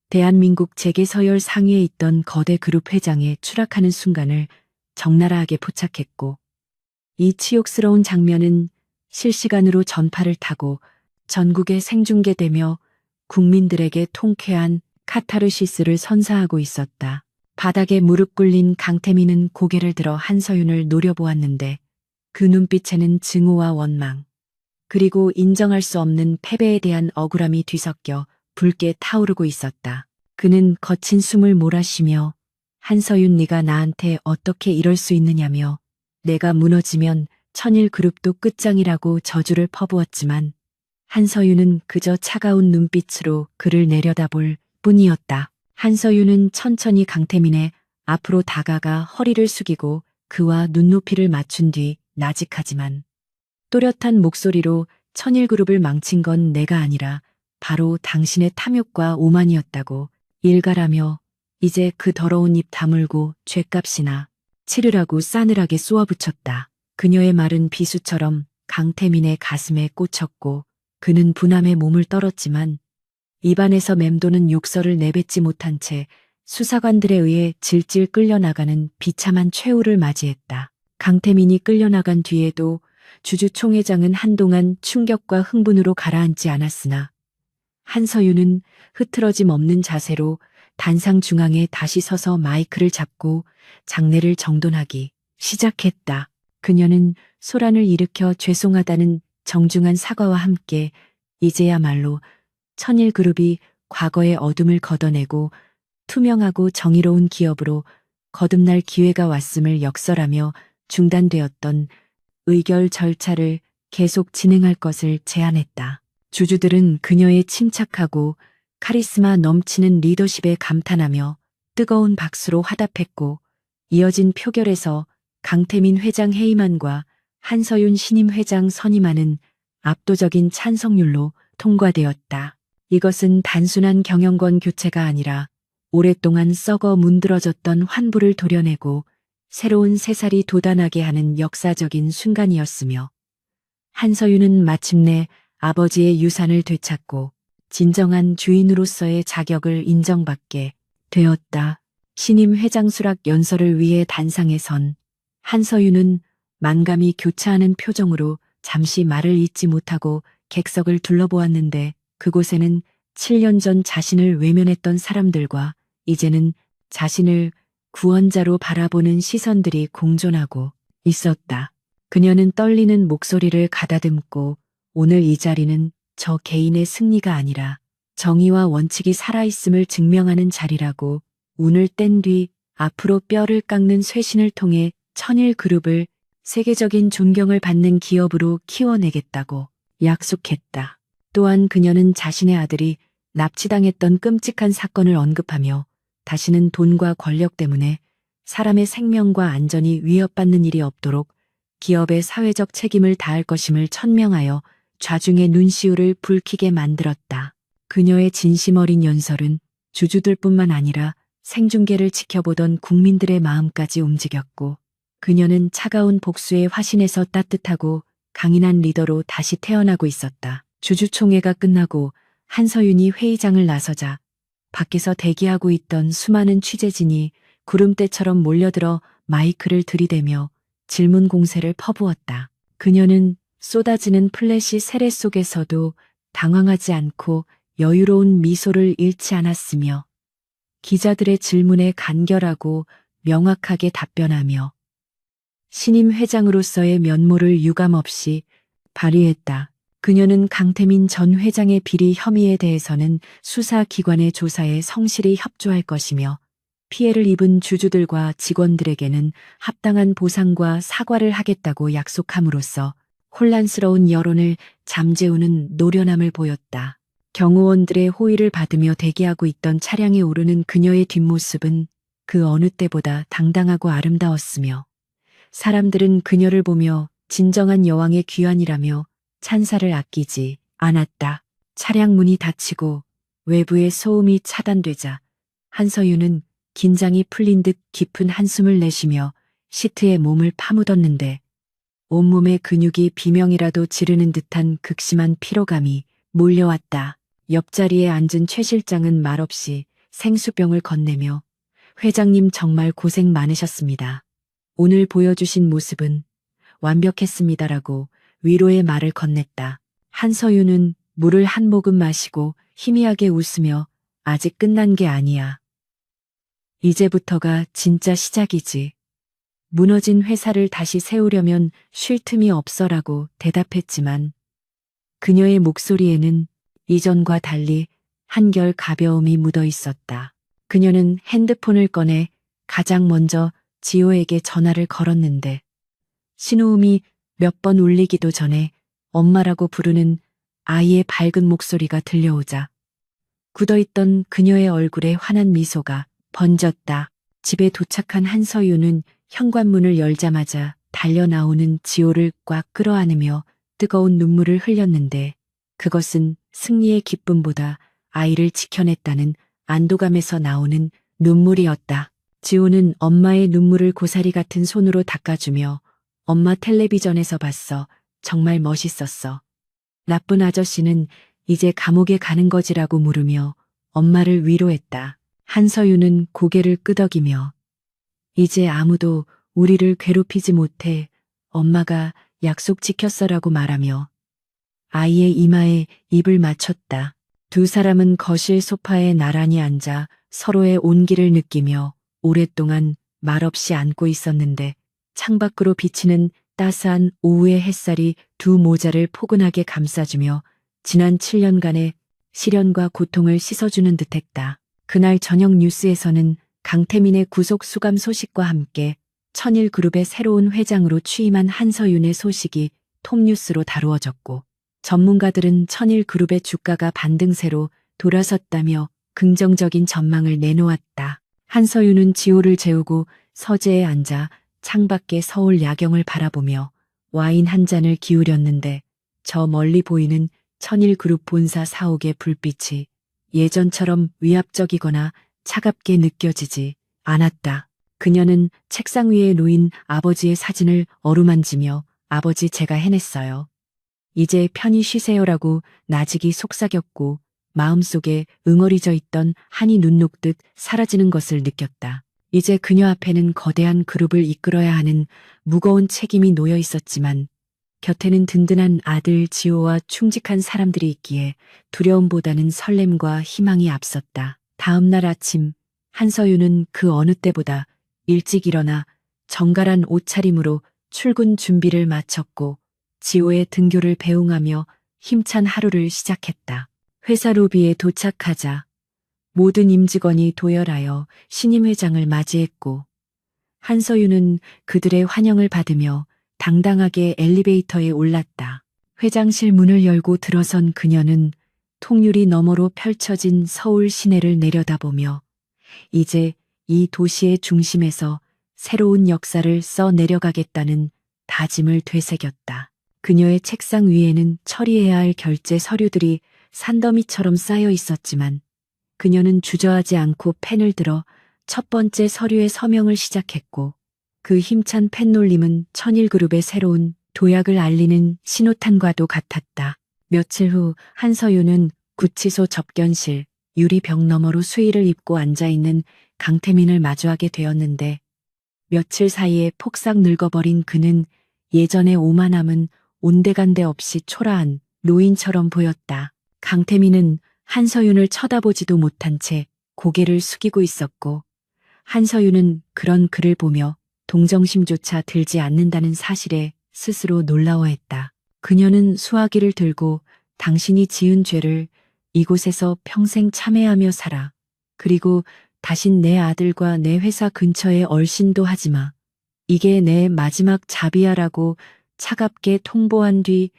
대한민국 재계서열 상위에 있던 거대 그룹 회장에 추락하는 순간을 적나라하게 포착했고, 이 치욕스러운 장면은 실시간으로 전파를 타고 전국에 생중계되며 국민들에게 통쾌한 카타르시스를 선사하고 있었다. 바닥에 무릎 꿇린 강태민은 고개를 들어 한서윤을 노려보았는데 그 눈빛에는 증오와 원망, 그리고 인정할 수 없는 패배에 대한 억울함이 뒤섞여 붉게 타오르고 있었다. 그는 거친 숨을 몰아쉬며 한서윤 네가 나한테 어떻게 이럴 수 있느냐며 내가 무너지면 천일그룹도 끝장이라고 저주를 퍼부었지만 한서윤은 그저 차가운 눈빛으로 그를 내려다볼 뿐이었다. 한서윤은 천천히 강태민의 앞으로 다가가 허리를 숙이고 그와 눈높이를 맞춘 뒤 나직하지만 또렷한 목소리로 천일그룹을 망친 건 내가 아니라 바로 당신의 탐욕과 오만이었다고 일갈하며 이제 그 더러운 입 다물고 죗값이나 치르라고 싸늘하게 쏘아붙였다. 그녀의 말은 비수처럼 강태민의 가슴에 꽂혔고 그는 분함에 몸을 떨었지만 입안에서 맴도는 욕설을 내뱉지 못한 채 수사관들에 의해 질질 끌려나가는 비참한 최후를 맞이했다. 강태민이 끌려나간 뒤에도 주주 총회장은 한동안 충격과 흥분으로 가라앉지 않았으나 한서윤은 흐트러짐 없는 자세로 단상 중앙에 다시 서서 마이크를 잡고 장례를 정돈하기 시작했다. 그녀는 소란을 일으켜 죄송하다는 정중한 사과와 함께 이제야말로 천일그룹이 과거의 어둠을 걷어내고 투명하고 정의로운 기업으로 거듭날 기회가 왔음을 역설하며 중단되었던 의결 절차를 계속 진행할 것을 제안했다. 주주들은 그녀의 침착하고 카리스마 넘치는 리더십에 감탄하며 뜨거운 박수로 화답했고 이어진 표결에서 강태민 회장 해임안과 한서윤 신임 회장 선임안은 압도적인 찬성률로 통과되었다. 이것은 단순한 경영권 교체가 아니라 오랫동안 썩어 문드러졌던 환부를 도려내고 새로운 새살이 돋아나게 하는 역사적인 순간이었으며 한서윤은 마침내 아버지의 유산을 되찾고 진정한 주인으로서의 자격을 인정받게 되었다. 신임 회장 수락 연설을 위해 단상에 선 한서윤은 만감이 교차하는 표정으로 잠시 말을 잇지 못하고 객석을 둘러보았는데 그곳에는 7년 전 자신을 외면했던 사람들과 이제는 자신을 구원자로 바라보는 시선들이 공존하고 있었다. 그녀는 떨리는 목소리를 가다듬고 오늘 이 자리는 저 개인의 승리가 아니라 정의와 원칙이 살아있음을 증명하는 자리라고 운을 뗀 뒤 앞으로 뼈를 깎는 쇄신을 통해 천일그룹을 세계적인 존경을 받는 기업으로 키워내겠다고 약속했다. 또한 그녀는 자신의 아들이 납치당했던 끔찍한 사건을 언급하며 다시는 돈과 권력 때문에 사람의 생명과 안전이 위협받는 일이 없도록 기업의 사회적 책임을 다할 것임을 천명하여 좌중의 눈시울을 붉히게 만들었다. 그녀의 진심 어린 연설은 주주들뿐만 아니라 생중계를 지켜보던 국민들의 마음까지 움직였고 그녀는 차가운 복수의 화신에서 따뜻하고 강인한 리더로 다시 태어나고 있었다. 주주총회가 끝나고 한서윤이 회의장을 나서자 밖에서 대기하고 있던 수많은 취재진이 구름대처럼 몰려들어 마이크를 들이대며 질문 공세를 퍼부었다. 그녀는 쏟아지는 플래시 세례 속에서도 당황하지 않고 여유로운 미소를 잃지 않았으며 기자들의 질문에 간결하고 명확하게 답변하며 신임 회장으로서의 면모를 유감없이 발휘했다. 그녀는 강태민 전 회장의 비리 혐의에 대해서는 수사기관의 조사에 성실히 협조할 것이며 피해를 입은 주주들과 직원들에게는 합당한 보상과 사과를 하겠다고 약속함으로써 혼란스러운 여론을 잠재우는 노련함을 보였다. 경호원들의 호의를 받으며 대기하고 있던 차량에 오르는 그녀의 뒷모습은 그 어느 때보다 당당하고 아름다웠으며 사람들은 그녀를 보며 진정한 여왕의 귀환이라며 찬사를 아끼지 않았다. 차량 문이 닫히고 외부의 소음이 차단되자 한서윤은 긴장이 풀린 듯 깊은 한숨을 내쉬며 시트에 몸을 파묻었는데 온몸의 근육이 비명이라도 지르는 듯한 극심한 피로감이 몰려왔다. 옆자리에 앉은 최 실장은 말없이 생수병을 건네며 회장님 정말 고생 많으셨습니다. 오늘 보여주신 모습은 완벽했습니다라고 위로의 말을 건넸다. 한서윤은 물을 한 모금 마시고 희미하게 웃으며 아직 끝난 게 아니야. 이제부터가 진짜 시작이지. 무너진 회사를 다시 세우려면 쉴 틈이 없어라고 대답했지만 그녀의 목소리에는 이전과 달리 한결 가벼움이 묻어 있었다. 그녀는 핸드폰을 꺼내 가장 먼저 지호에게 전화를 걸었는데 신호음이 몇 번 울리기도 전에 엄마라고 부르는 아이의 밝은 목소리가 들려오자 굳어있던 그녀의 얼굴에 환한 미소가 번졌다. 집에 도착한 한서유는 현관문을 열자마자 달려나오는 지호를 꽉 끌어안으며 뜨거운 눈물을 흘렸는데 그것은 승리의 기쁨보다 아이를 지켜냈다는 안도감에서 나오는 눈물이었다. 지호는 엄마의 눈물을 고사리 같은 손으로 닦아주며 엄마 텔레비전에서 봤어. 정말 멋있었어. 나쁜 아저씨는 이제 감옥에 가는 거지라고 물으며 엄마를 위로했다. 한서유는 고개를 끄덕이며 이제 아무도 우리를 괴롭히지 못해 엄마가 약속 지켰어라고 말하며 아이의 이마에 입을 맞췄다. 두 사람은 거실 소파에 나란히 앉아 서로의 온기를 느끼며 오랫동안 말없이 안고 있었는데 창밖으로 비치는 따스한 오후의 햇살이 두 모자를 포근하게 감싸주며 지난 7년간의 시련과 고통을 씻어주는 듯했다. 그날 저녁 뉴스에서는 강태민의 구속 수감 소식과 함께 천일그룹의 새로운 회장으로 취임한 한서윤의 소식이 톱뉴스로 다루어졌고 전문가들은 천일그룹의 주가가 반등세로 돌아섰다며 긍정적인 전망을 내놓았다. 한서윤은 지호를 재우고 서재에 앉아 창밖의 서울 야경을 바라보며 와인 한 잔을 기울였는데 저 멀리 보이는 천일그룹 본사 사옥의 불빛이 예전처럼 위압적이거나 차갑게 느껴지지 않았다. 그녀는 책상 위에 놓인 아버지의 사진을 어루만지며 아버지 제가 해냈어요. 이제 편히 쉬세요라고 나직이 속삭였고 마음속에 응어리져 있던 한이 눈 녹듯 사라지는 것을 느꼈다. 이제 그녀 앞에는 거대한 그룹을 이끌어야 하는 무거운 책임이 놓여 있었지만 곁에는 든든한 아들 지호와 충직한 사람들이 있기에 두려움보다는 설렘과 희망이 앞섰다. 다음 날 아침 한서유는 그 어느 때보다 일찍 일어나 정갈한 옷차림으로 출근 준비를 마쳤고 지호의 등교를 배웅하며 힘찬 하루를 시작했다. 회사 로비에 도착하자 모든 임직원이 도열하여 신임 회장을 맞이했고 한서유는 그들의 환영을 받으며 당당하게 엘리베이터에 올랐다. 회장실 문을 열고 들어선 그녀는 통유리 너머로 펼쳐진 서울 시내를 내려다보며 이제 이 도시의 중심에서 새로운 역사를 써 내려가겠다는 다짐을 되새겼다. 그녀의 책상 위에는 처리해야 할 결제 서류들이 산더미처럼 쌓여 있었지만 그녀는 주저하지 않고 펜을 들어 첫 번째 서류의 서명을 시작했고 그 힘찬 펜놀림은 천일그룹의 새로운 도약을 알리는 신호탄과도 같았다. 며칠 후 한서유는 구치소 접견실 유리벽 너머로 수의를 입고 앉아있는 강태민을 마주하게 되었는데 며칠 사이에 폭삭 늙어버린 그는 예전의 오만함은 온데간데 없이 초라한 노인처럼 보였다. 강태민은 한서윤을 쳐다보지도 못한 채 고개를 숙이고 있었고 한서윤은 그런 그를 보며 동정심조차 들지 않는다는 사실에 스스로 놀라워했다. 그녀는 수화기를 들고 당신이 지은 죄를 이곳에서 평생 참회하며 살아. 그리고 다신 내 아들과 내 회사 근처에 얼씬도 하지 마. 이게 내 마지막 자비야라고 차갑게 통보한 뒤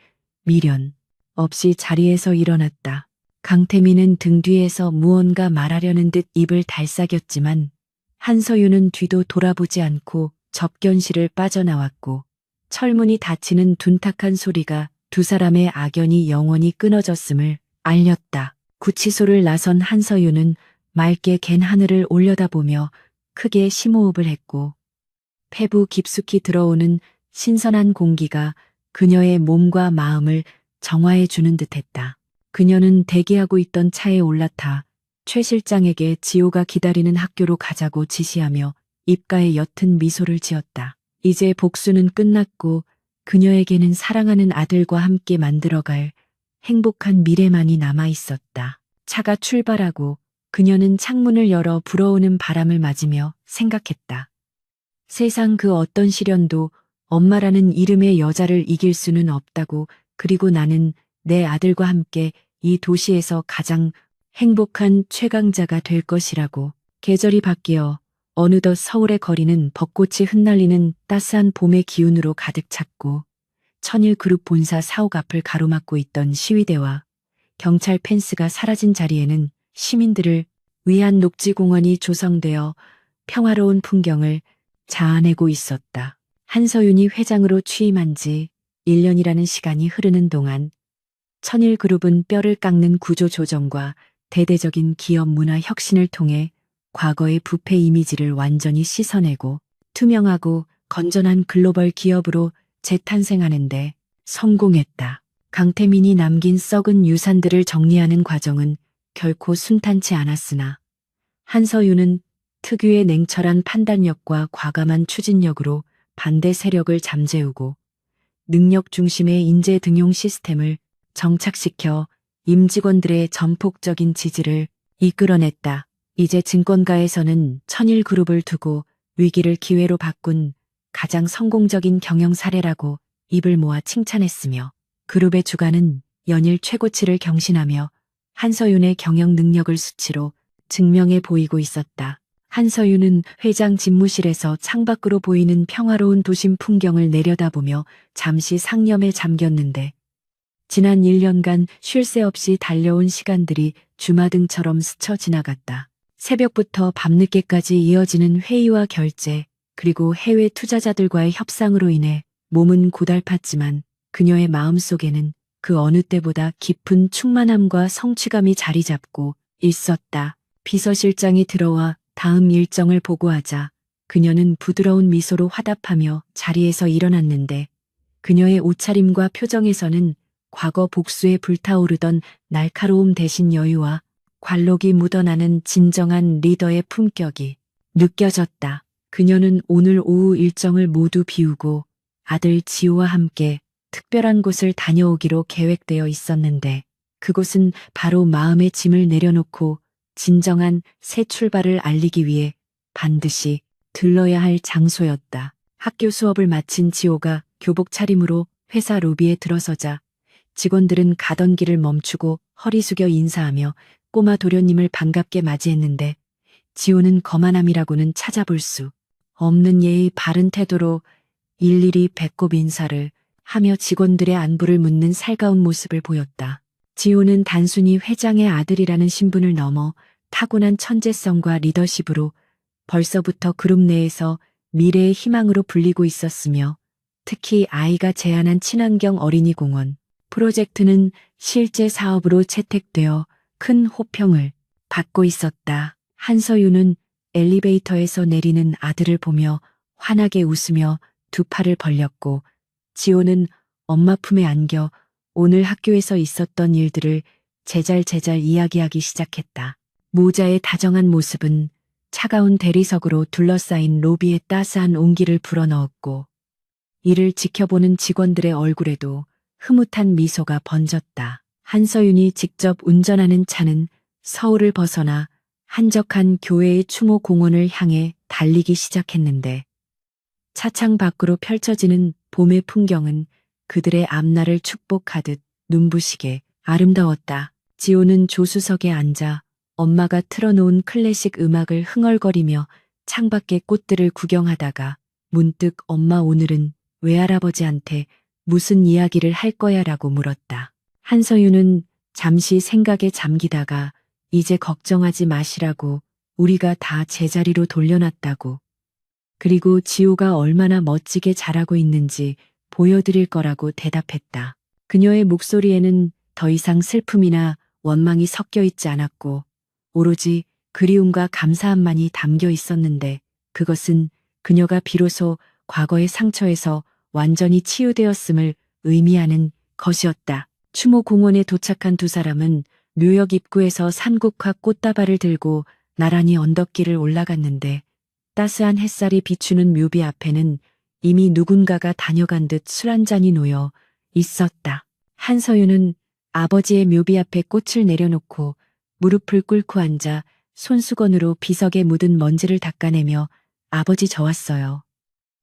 미련 없이 자리에서 일어났다. 강태민은 등 뒤에서 무언가 말하려는 듯 입을 달싹였지만 한서유는 뒤도 돌아보지 않고 접견실을 빠져나왔고 철문이 닫히는 둔탁한 소리가 두 사람의 악연이 영원히 끊어졌음을 알렸다. 구치소를 나선 한서유는 맑게 갠 하늘을 올려다보며 크게 심호흡을 했고 폐부 깊숙이 들어오는 신선한 공기가 그녀의 몸과 마음을 정화해 주는 듯했다. 그녀는 대기하고 있던 차에 올라타 최 실장에게 지호가 기다리는 학교로 가자고 지시하며 입가에 옅은 미소를 지었다. 이제 복수는 끝났고 그녀에게는 사랑하는 아들과 함께 만들어갈 행복한 미래만이 남아 있었다. 차가 출발하고 그녀는 창문을 열어 불어오는 바람을 맞으며 생각했다. 세상 그 어떤 시련도 엄마라는 이름의 여자를 이길 수는 없다고, 그리고 나는 내 아들과 함께 이 도시에서 가장 행복한 최강자가 될 것이라고. 계절이 바뀌어 어느덧 서울의 거리는 벚꽃이 흩날리는 따스한 봄의 기운으로 가득 찼고, 천일그룹 본사 사옥 앞을 가로막고 있던 시위대와 경찰 펜스가 사라진 자리에는 시민들을 위한 녹지공원이 조성되어 평화로운 풍경을 자아내고 있었다. 한서윤이 회장으로 취임한 지 1년이라는 시간이 흐르는 동안 천일그룹은 뼈를 깎는 구조 조정과 대대적인 기업 문화 혁신을 통해 과거의 부패 이미지를 완전히 씻어내고 투명하고 건전한 글로벌 기업으로 재탄생하는 데 성공했다. 강태민이 남긴 썩은 유산들을 정리하는 과정은 결코 순탄치 않았으나 한서윤은 특유의 냉철한 판단력과 과감한 추진력으로 반대 세력을 잠재우고 능력 중심의 인재 등용 시스템을 정착시켜 임직원들의 전폭적인 지지를 이끌어냈다. 이제 증권가에서는 천일그룹을 두고 위기를 기회로 바꾼 가장 성공적인 경영 사례라고 입을 모아 칭찬했으며, 그룹의 주가는 연일 최고치를 경신하며 한서윤의 경영 능력을 수치로 증명해 보이고 있었다. 한서윤은 회장 집무실에서 창밖으로 보이는 평화로운 도심 풍경을 내려다보며 잠시 상념에 잠겼는데, 지난 1년간 쉴 새 없이 달려온 시간들이 주마등처럼 스쳐 지나갔다. 새벽부터 밤늦게까지 이어지는 회의와 결제, 그리고 해외 투자자들과의 협상으로 인해 몸은 고달팠지만 그녀의 마음속에는 그 어느 때보다 깊은 충만함과 성취감이 자리 잡고 있었다. 비서실장이 들어와 다음 일정을 보고하자 그녀는 부드러운 미소로 화답하며 자리에서 일어났는데, 그녀의 옷차림과 표정에서는 과거 복수에 불타오르던 날카로움 대신 여유와 관록이 묻어나는 진정한 리더의 품격이 느껴졌다. 그녀는 오늘 오후 일정을 모두 비우고 아들 지호와 함께 특별한 곳을 다녀오기로 계획되어 있었는데, 그곳은 바로 마음의 짐을 내려놓고 진정한 새 출발을 알리기 위해 반드시 들러야 할 장소였다. 학교 수업을 마친 지호가 교복 차림으로 회사 로비에 들어서자 직원들은 가던 길을 멈추고 허리 숙여 인사하며 꼬마 도련님을 반갑게 맞이했는데, 지호는 거만함이라고는 찾아볼 수 없는 예의 바른 태도로 일일이 배꼽 인사를 하며 직원들의 안부를 묻는 살가운 모습을 보였다. 지호는 단순히 회장의 아들이라는 신분을 넘어 타고난 천재성과 리더십으로 벌써부터 그룹 내에서 미래의 희망으로 불리고 있었으며, 특히 아이가 제안한 친환경 어린이 공원 프로젝트는 실제 사업으로 채택되어 큰 호평을 받고 있었다. 한서윤은 엘리베이터에서 내리는 아들을 보며 환하게 웃으며 두 팔을 벌렸고, 지호는 엄마 품에 안겨 오늘 학교에서 있었던 일들을 제잘제잘 이야기하기 시작했다. 모자의 다정한 모습은 차가운 대리석으로 둘러싸인 로비의 따스한 온기를 불어넣었고, 이를 지켜보는 직원들의 얼굴에도 흐뭇한 미소가 번졌다. 한서윤이 직접 운전하는 차는 서울을 벗어나 한적한 교외의 추모 공원을 향해 달리기 시작했는데, 차창 밖으로 펼쳐지는 봄의 풍경은 그들의 앞날을 축복하듯 눈부시게 아름다웠다. 지호는 조수석에 앉아 엄마가 틀어놓은 클래식 음악을 흥얼거리며 창밖의 꽃들을 구경하다가 문득 엄마 오늘은 외할아버지한테 무슨 이야기를 할 거야 라고 물었다. 한서윤은 잠시 생각에 잠기다가 이제 걱정하지 마시라고, 우리가 다 제자리로 돌려놨다고, 그리고 지호가 얼마나 멋지게 자라고 있는지 보여드릴 거라고 대답했다. 그녀의 목소리에는 더 이상 슬픔이나 원망이 섞여 있지 않았고 오로지 그리움과 감사함만이 담겨 있었는데, 그것은 그녀가 비로소 과거의 상처에서 완전히 치유되었음을 의미하는 것이었다. 추모 공원에 도착한 두 사람은 묘역 입구에서 산국화 꽃다발을 들고 나란히 언덕길을 올라갔는데, 따스한 햇살이 비추는 묘비 앞에는 이미 누군가가 다녀간 듯 술 한 잔이 놓여 있었다. 한서윤은 아버지의 묘비 앞에 꽃을 내려놓고 무릎을 꿇고 앉아 손수건으로 비석에 묻은 먼지를 닦아내며 아버지 저 왔어요.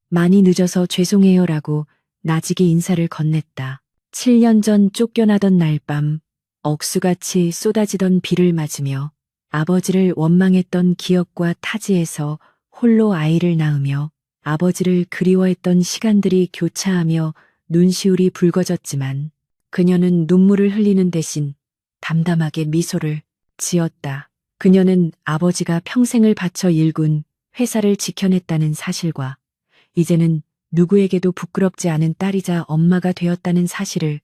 많이 늦어서 죄송해요라고 나직이 인사를 건넸다. 7년 전 쫓겨나던 날 밤 억수같이 쏟아지던 비를 맞으며 아버지를 원망했던 기억과 타지에서 홀로 아이를 낳으며 아버지를 그리워했던 시간들이 교차하며 눈시울이 붉어졌지만 그녀는 눈물을 흘리는 대신 담담하게 미소를 지었다. 그녀는 아버지가 평생을 바쳐 일군 회사를 지켜냈다는 사실과 이제는 누구에게도 부끄럽지 않은 딸이자 엄마가 되었다는 사실을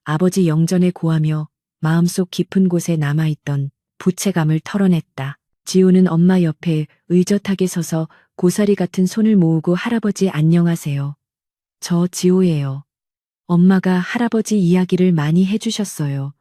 아버지 영전에 고하며 마음속 깊은 곳에 남아있던 부채감을 털어냈다. 지우는 엄마 옆에 의젓하게 서서 고사리 같은 손을 모으고 할아버지 안녕하세요. 저 지호예요. 엄마가 할아버지 이야기를 많이 해주셨어요.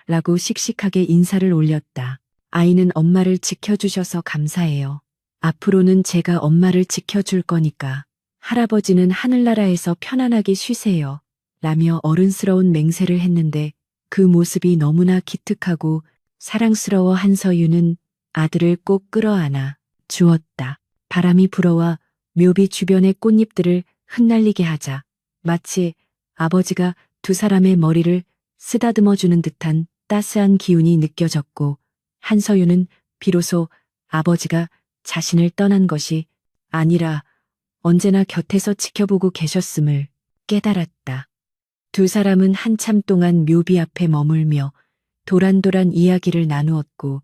라고 씩씩하게 인사를 올렸다. 아이는 엄마를 지켜주셔서 감사해요. 앞으로는 제가 엄마를 지켜줄 거니까 할아버지는 하늘나라에서 편안하게 쉬세요. 라며 어른스러운 맹세를 했는데 그 모습이 너무나 기특하고 사랑스러워 한서유는 아들을 꼭 끌어안아 주었다. 바람이 불어와 묘비 주변의 꽃잎들을 흩날리게 하자 마치 아버지가 두 사람의 머리를 쓰다듬어주는 듯한 따스한 기운이 느껴졌고 한서유는 비로소 아버지가 자신을 떠난 것이 아니라 언제나 곁에서 지켜보고 계셨음을 깨달았다. 두 사람은 한참 동안 묘비 앞에 머물며 도란도란 이야기를 나누었고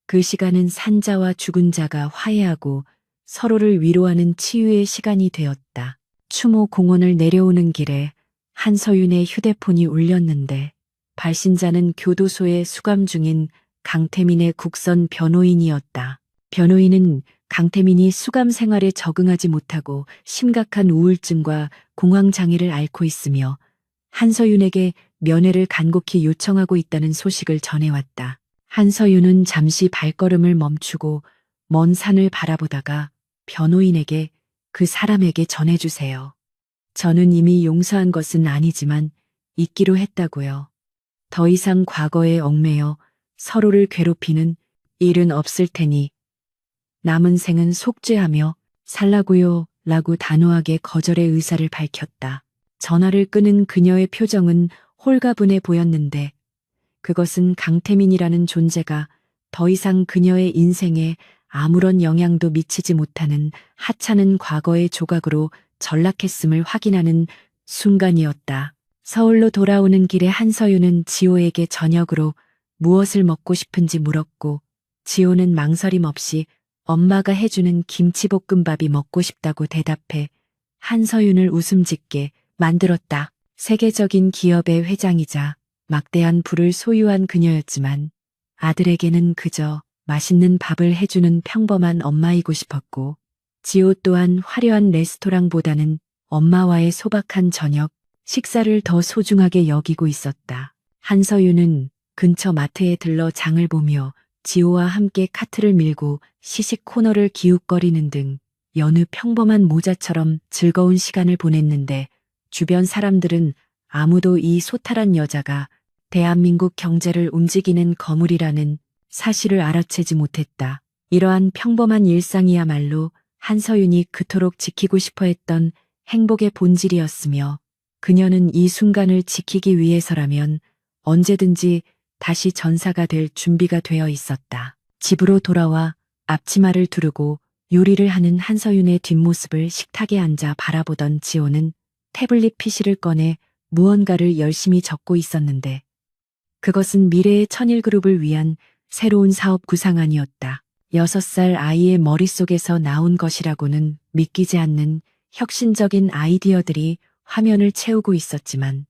그 시간은 산자와 죽은 자가 화해하고 서로를 위로하는 치유의 시간이 되었다. 추모 공원을 내려오는 길에 한서윤의 휴대폰이 울렸는데 발신자는 교도소에 수감 중인 강태민의 국선 변호인이었다. 변호인은 강태민이 수감 생활에 적응하지 못하고 심각한 우울증과 공황장애를 앓고 있으며 한서윤에게 면회를 간곡히 요청하고 있다는 소식을 전해왔다. 한서윤은 잠시 발걸음을 멈추고 먼 산을 바라보다가 변호인에게 그 사람에게 전해주세요. 저는 이미 용서한 것은 아니지만 잊기로 했다고요. 더 이상 과거에 얽매여 서로를 괴롭히는 일은 없을 테니 남은 생은 속죄하며 살라고요 라고 단호하게 거절의 의사를 밝혔다. 전화를 끄는 그녀의 표정은 홀가분해 보였는데 그것은 강태민이라는 존재가 더 이상 그녀의 인생에 아무런 영향도 미치지 못하는 하찮은 과거의 조각으로 전락했음을 확인하는 순간이었다. 서울로 돌아오는 길에 한서윤은 지호에게 저녁으로 무엇을 먹고 싶은지 물었고 지호는 망설임 없이 엄마가 해주는 김치볶음밥이 먹고 싶다고 대답해 한서윤을 웃음 짓게 만들었다. 세계적인 기업의 회장이자 막대한 부를 소유한 그녀였지만 아들에게는 그저 맛있는 밥을 해주는 평범한 엄마이고 싶었고 지호 또한 화려한 레스토랑보다는 엄마와의 소박한 저녁 식사를 더 소중하게 여기고 있었다. 한서윤은 근처 마트에 들러 장을 보며 지호와 함께 카트를 밀고 시식 코너를 기웃거리는 등 여느 평범한 모자처럼 즐거운 시간을 보냈는데 주변 사람들은 아무도 이 소탈한 여자가 대한민국 경제를 움직이는 거물이라는 사실을 알아채지 못했다. 이러한 평범한 일상이야말로 한서윤이 그토록 지키고 싶어 했던 행복의 본질이었으며 그녀는 이 순간을 지키기 위해서라면 언제든지 다시 전사가 될 준비가 되어 있었다. 집으로 돌아와 앞치마를 두르고 요리를 하는 한서윤의 뒷모습을 식탁에 앉아 바라보던 지호는 태블릿 PC를 꺼내 무언가를 열심히 적고 있었는데 그것은 미래의 천일그룹을 위한 새로운 사업 구상안이었다. 6살 아이의 머릿속에서 나온 것이라고는 믿기지 않는 혁신적인 아이디어들이 화면을 채우고 있었지만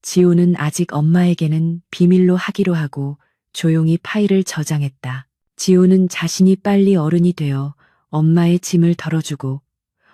지호는 아직 엄마에게는 비밀로 하기로 하고 조용히 파일을 저장했다. 지호는 자신이 빨리 어른이 되어 엄마의 짐을 덜어주고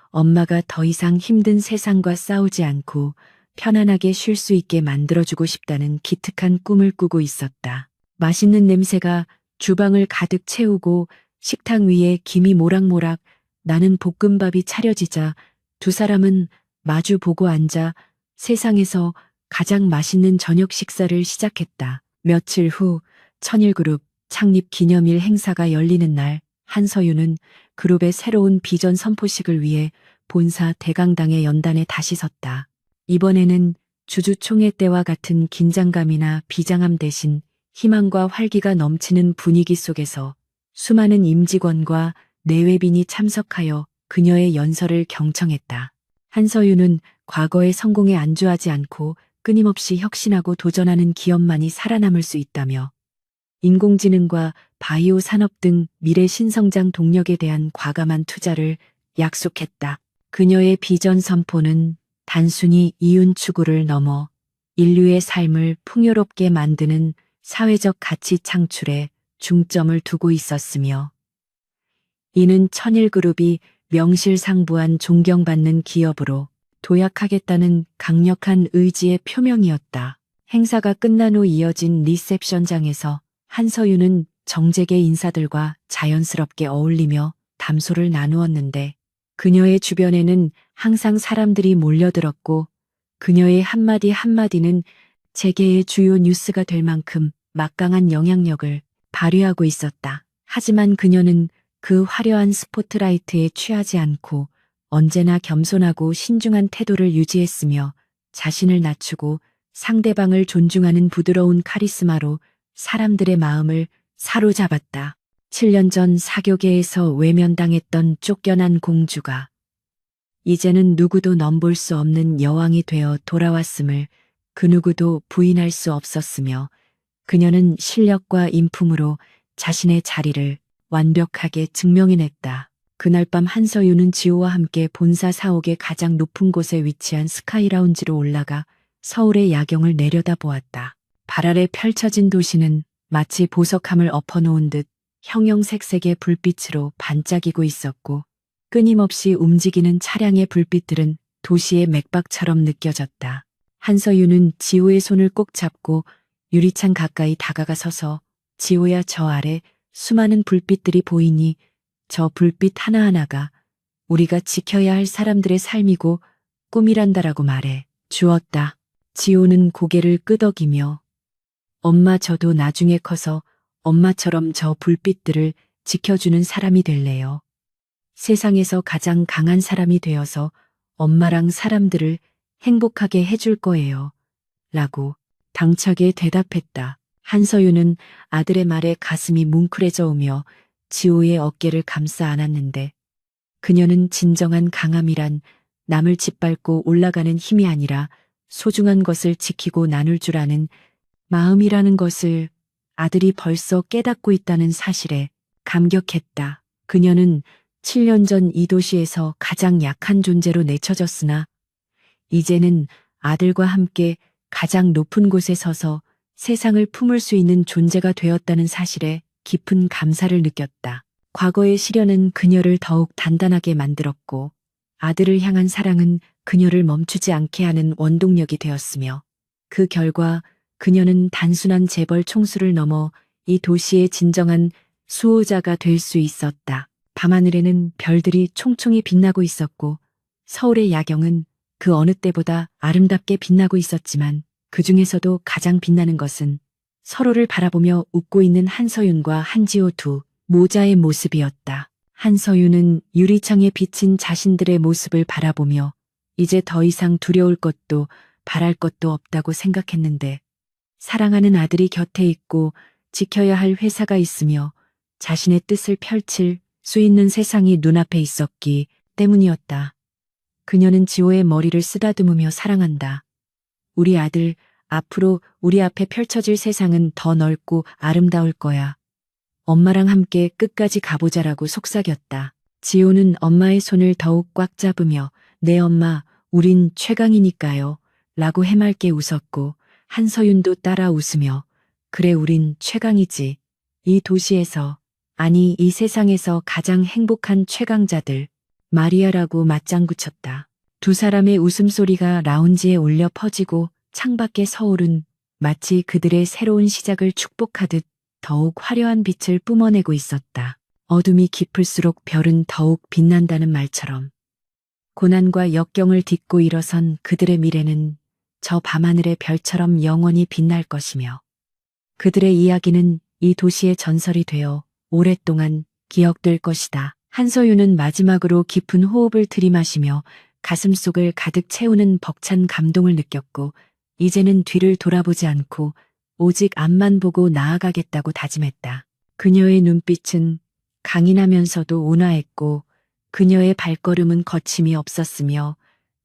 엄마가 더 이상 힘든 세상과 싸우지 않고 편안하게 쉴 수 있게 만들어주고 싶다는 기특한 꿈을 꾸고 있었다. 맛있는 냄새가 주방을 가득 채우고 식탁 위에 김이 모락모락 나는 볶음밥이 차려지자 두 사람은 마주 보고 앉아 세상에서 가장 맛있는 저녁 식사를 시작했다. 며칠 후 천일그룹 창립 기념일 행사가 열리는 날 한서윤은 그룹의 새로운 비전 선포식을 위해 본사 대강당의 연단에 다시 섰다. 이번에는 주주총회 때와 같은 긴장감이나 비장함 대신 희망과 활기가 넘치는 분위기 속에서 수많은 임직원과 내외빈이 참석하여 그녀의 연설을 경청했다. 한서윤은 과거의 성공에 안주하지 않고 끊임없이 혁신하고 도전하는 기업만이 살아남을 수 있다며 인공지능과 바이오 산업 등 미래 신성장 동력에 대한 과감한 투자를 약속했다. 그녀의 비전 선포는 단순히 이윤 추구를 넘어 인류의 삶을 풍요롭게 만드는 사회적 가치 창출에 중점을 두고 있었으며 이는 천일그룹이 명실상부한 존경받는 기업으로 도약하겠다는 강력한 의지의 표명이었다. 행사가 끝난 후 이어진 리셉션장에서 한서윤은 정재계 인사들과 자연스럽게 어울리며 담소를 나누었는데 그녀의 주변에는 항상 사람들이 몰려들었고 그녀의 한마디 한마디는 재계의 주요 뉴스가 될 만큼 막강한 영향력을 발휘하고 있었다. 하지만 그녀는 그 화려한 스포트라이트에 취하지 않고 언제나 겸손하고 신중한 태도를 유지했으며 자신을 낮추고 상대방을 존중하는 부드러운 카리스마로 사람들의 마음을 사로잡았다. 7년 전 사교계에서 외면당했던 쫓겨난 공주가 이제는 누구도 넘볼 수 없는 여왕이 되어 돌아왔음을 그 누구도 부인할 수 없었으며 그녀는 실력과 인품으로 자신의 자리를 완벽하게 증명해냈다. 그날 밤 한서윤은 지호와 함께 본사 사옥의 가장 높은 곳에 위치한 스카이 라운지로 올라가 서울의 야경을 내려다보았다. 발 아래 펼쳐진 도시는 마치 보석함을 엎어놓은 듯 형형색색의 불빛으로 반짝이고 있었고 끊임없이 움직이는 차량의 불빛들은 도시의 맥박처럼 느껴졌다. 한서윤은 지호의 손을 꼭 잡고 유리창 가까이 다가가 서서 지호야 저 아래 수많은 불빛들이 보이니 저 불빛 하나하나가 우리가 지켜야 할 사람들의 삶이고 꿈이란다라고 말해 주었다. 지호는 고개를 끄덕이며 엄마 저도 나중에 커서 엄마처럼 저 불빛들을 지켜주는 사람이 될래요. 세상에서 가장 강한 사람이 되어서 엄마랑 사람들을 행복하게 해줄 거예요. 라고 당차게 대답했다. 한서윤은 아들의 말에 가슴이 뭉클해져 오며 지호의 어깨를 감싸 안았는데 그녀는 진정한 강함이란 남을 짓밟고 올라가는 힘이 아니라 소중한 것을 지키고 나눌 줄 아는 마음이라는 것을 아들이 벌써 깨닫고 있다는 사실에 감격했다. 그녀는 7년 전 이 도시에서 가장 약한 존재로 내쳐졌으나 이제는 아들과 함께 가장 높은 곳에 서서 세상을 품을 수 있는 존재가 되었다는 사실에 깊은 감사를 느꼈다. 과거의 시련은 그녀를 더욱 단단하게 만들었고 아들을 향한 사랑은 그녀를 멈추지 않게 하는 원동력이 되었으며 그 결과 그녀는 단순한 재벌 총수를 넘어 이 도시의 진정한 수호자가 될 수 있었다. 밤하늘에는 별들이 총총히 빛나고 있었고 서울의 야경은 그 어느 때보다 아름답게 빛나고 있었지만 그 중에서도 가장 빛나는 것은 서로를 바라보며 웃고 있는 한서윤과 한지호 두 모자의 모습이었다. 한서윤은 유리창에 비친 자신들의 모습을 바라보며 이제 더 이상 두려울 것도 바랄 것도 없다고 생각했는데 사랑하는 아들이 곁에 있고 지켜야 할 회사가 있으며 자신의 뜻을 펼칠 수 있는 세상이 눈앞에 있었기 때문이었다. 그녀는 지호의 머리를 쓰다듬으며 사랑한다. 우리 아들, 앞으로 우리 앞에 펼쳐질 세상은 더 넓고 아름다울 거야. 엄마랑 함께 끝까지 가보자라고 속삭였다. 지호는 엄마의 손을 더욱 꽉 잡으며 네 엄마, 우린 최강이니까요. 라고 해맑게 웃었고 한서윤도 따라 웃으며 그래 우린 최강이지. 이 도시에서 아니 이 세상에서 가장 행복한 최강자들 마리아라고 맞장구 쳤다. 두 사람의 웃음소리가 라운지에 울려 퍼지고 창밖의 서울은 마치 그들의 새로운 시작을 축복하듯 더욱 화려한 빛을 뿜어내고 있었다. 어둠이 깊을수록 별은 더욱 빛난다는 말처럼 고난과 역경을 딛고 일어선 그들의 미래는 저 밤하늘의 별처럼 영원히 빛날 것이며 그들의 이야기는 이 도시의 전설이 되어 오랫동안 기억될 것이다. 한소유는 마지막으로 깊은 호흡을 들이마시며 가슴속을 가득 채우는 벅찬 감동을 느꼈고 이제는 뒤를 돌아보지 않고 오직 앞만 보고 나아가겠다고 다짐했다. 그녀의 눈빛은 강인하면서도 온화했고 그녀의 발걸음은 거침이 없었으며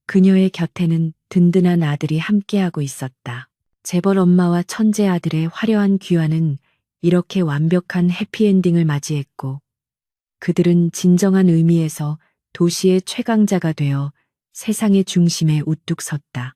그녀의 곁에는 든든한 아들이 함께하고 있었다. 재벌 엄마와 천재 아들의 화려한 귀환은 이렇게 완벽한 해피엔딩을 맞이했고 그들은 진정한 의미에서 도시의 최강자가 되어 세상의 중심에 우뚝 섰다.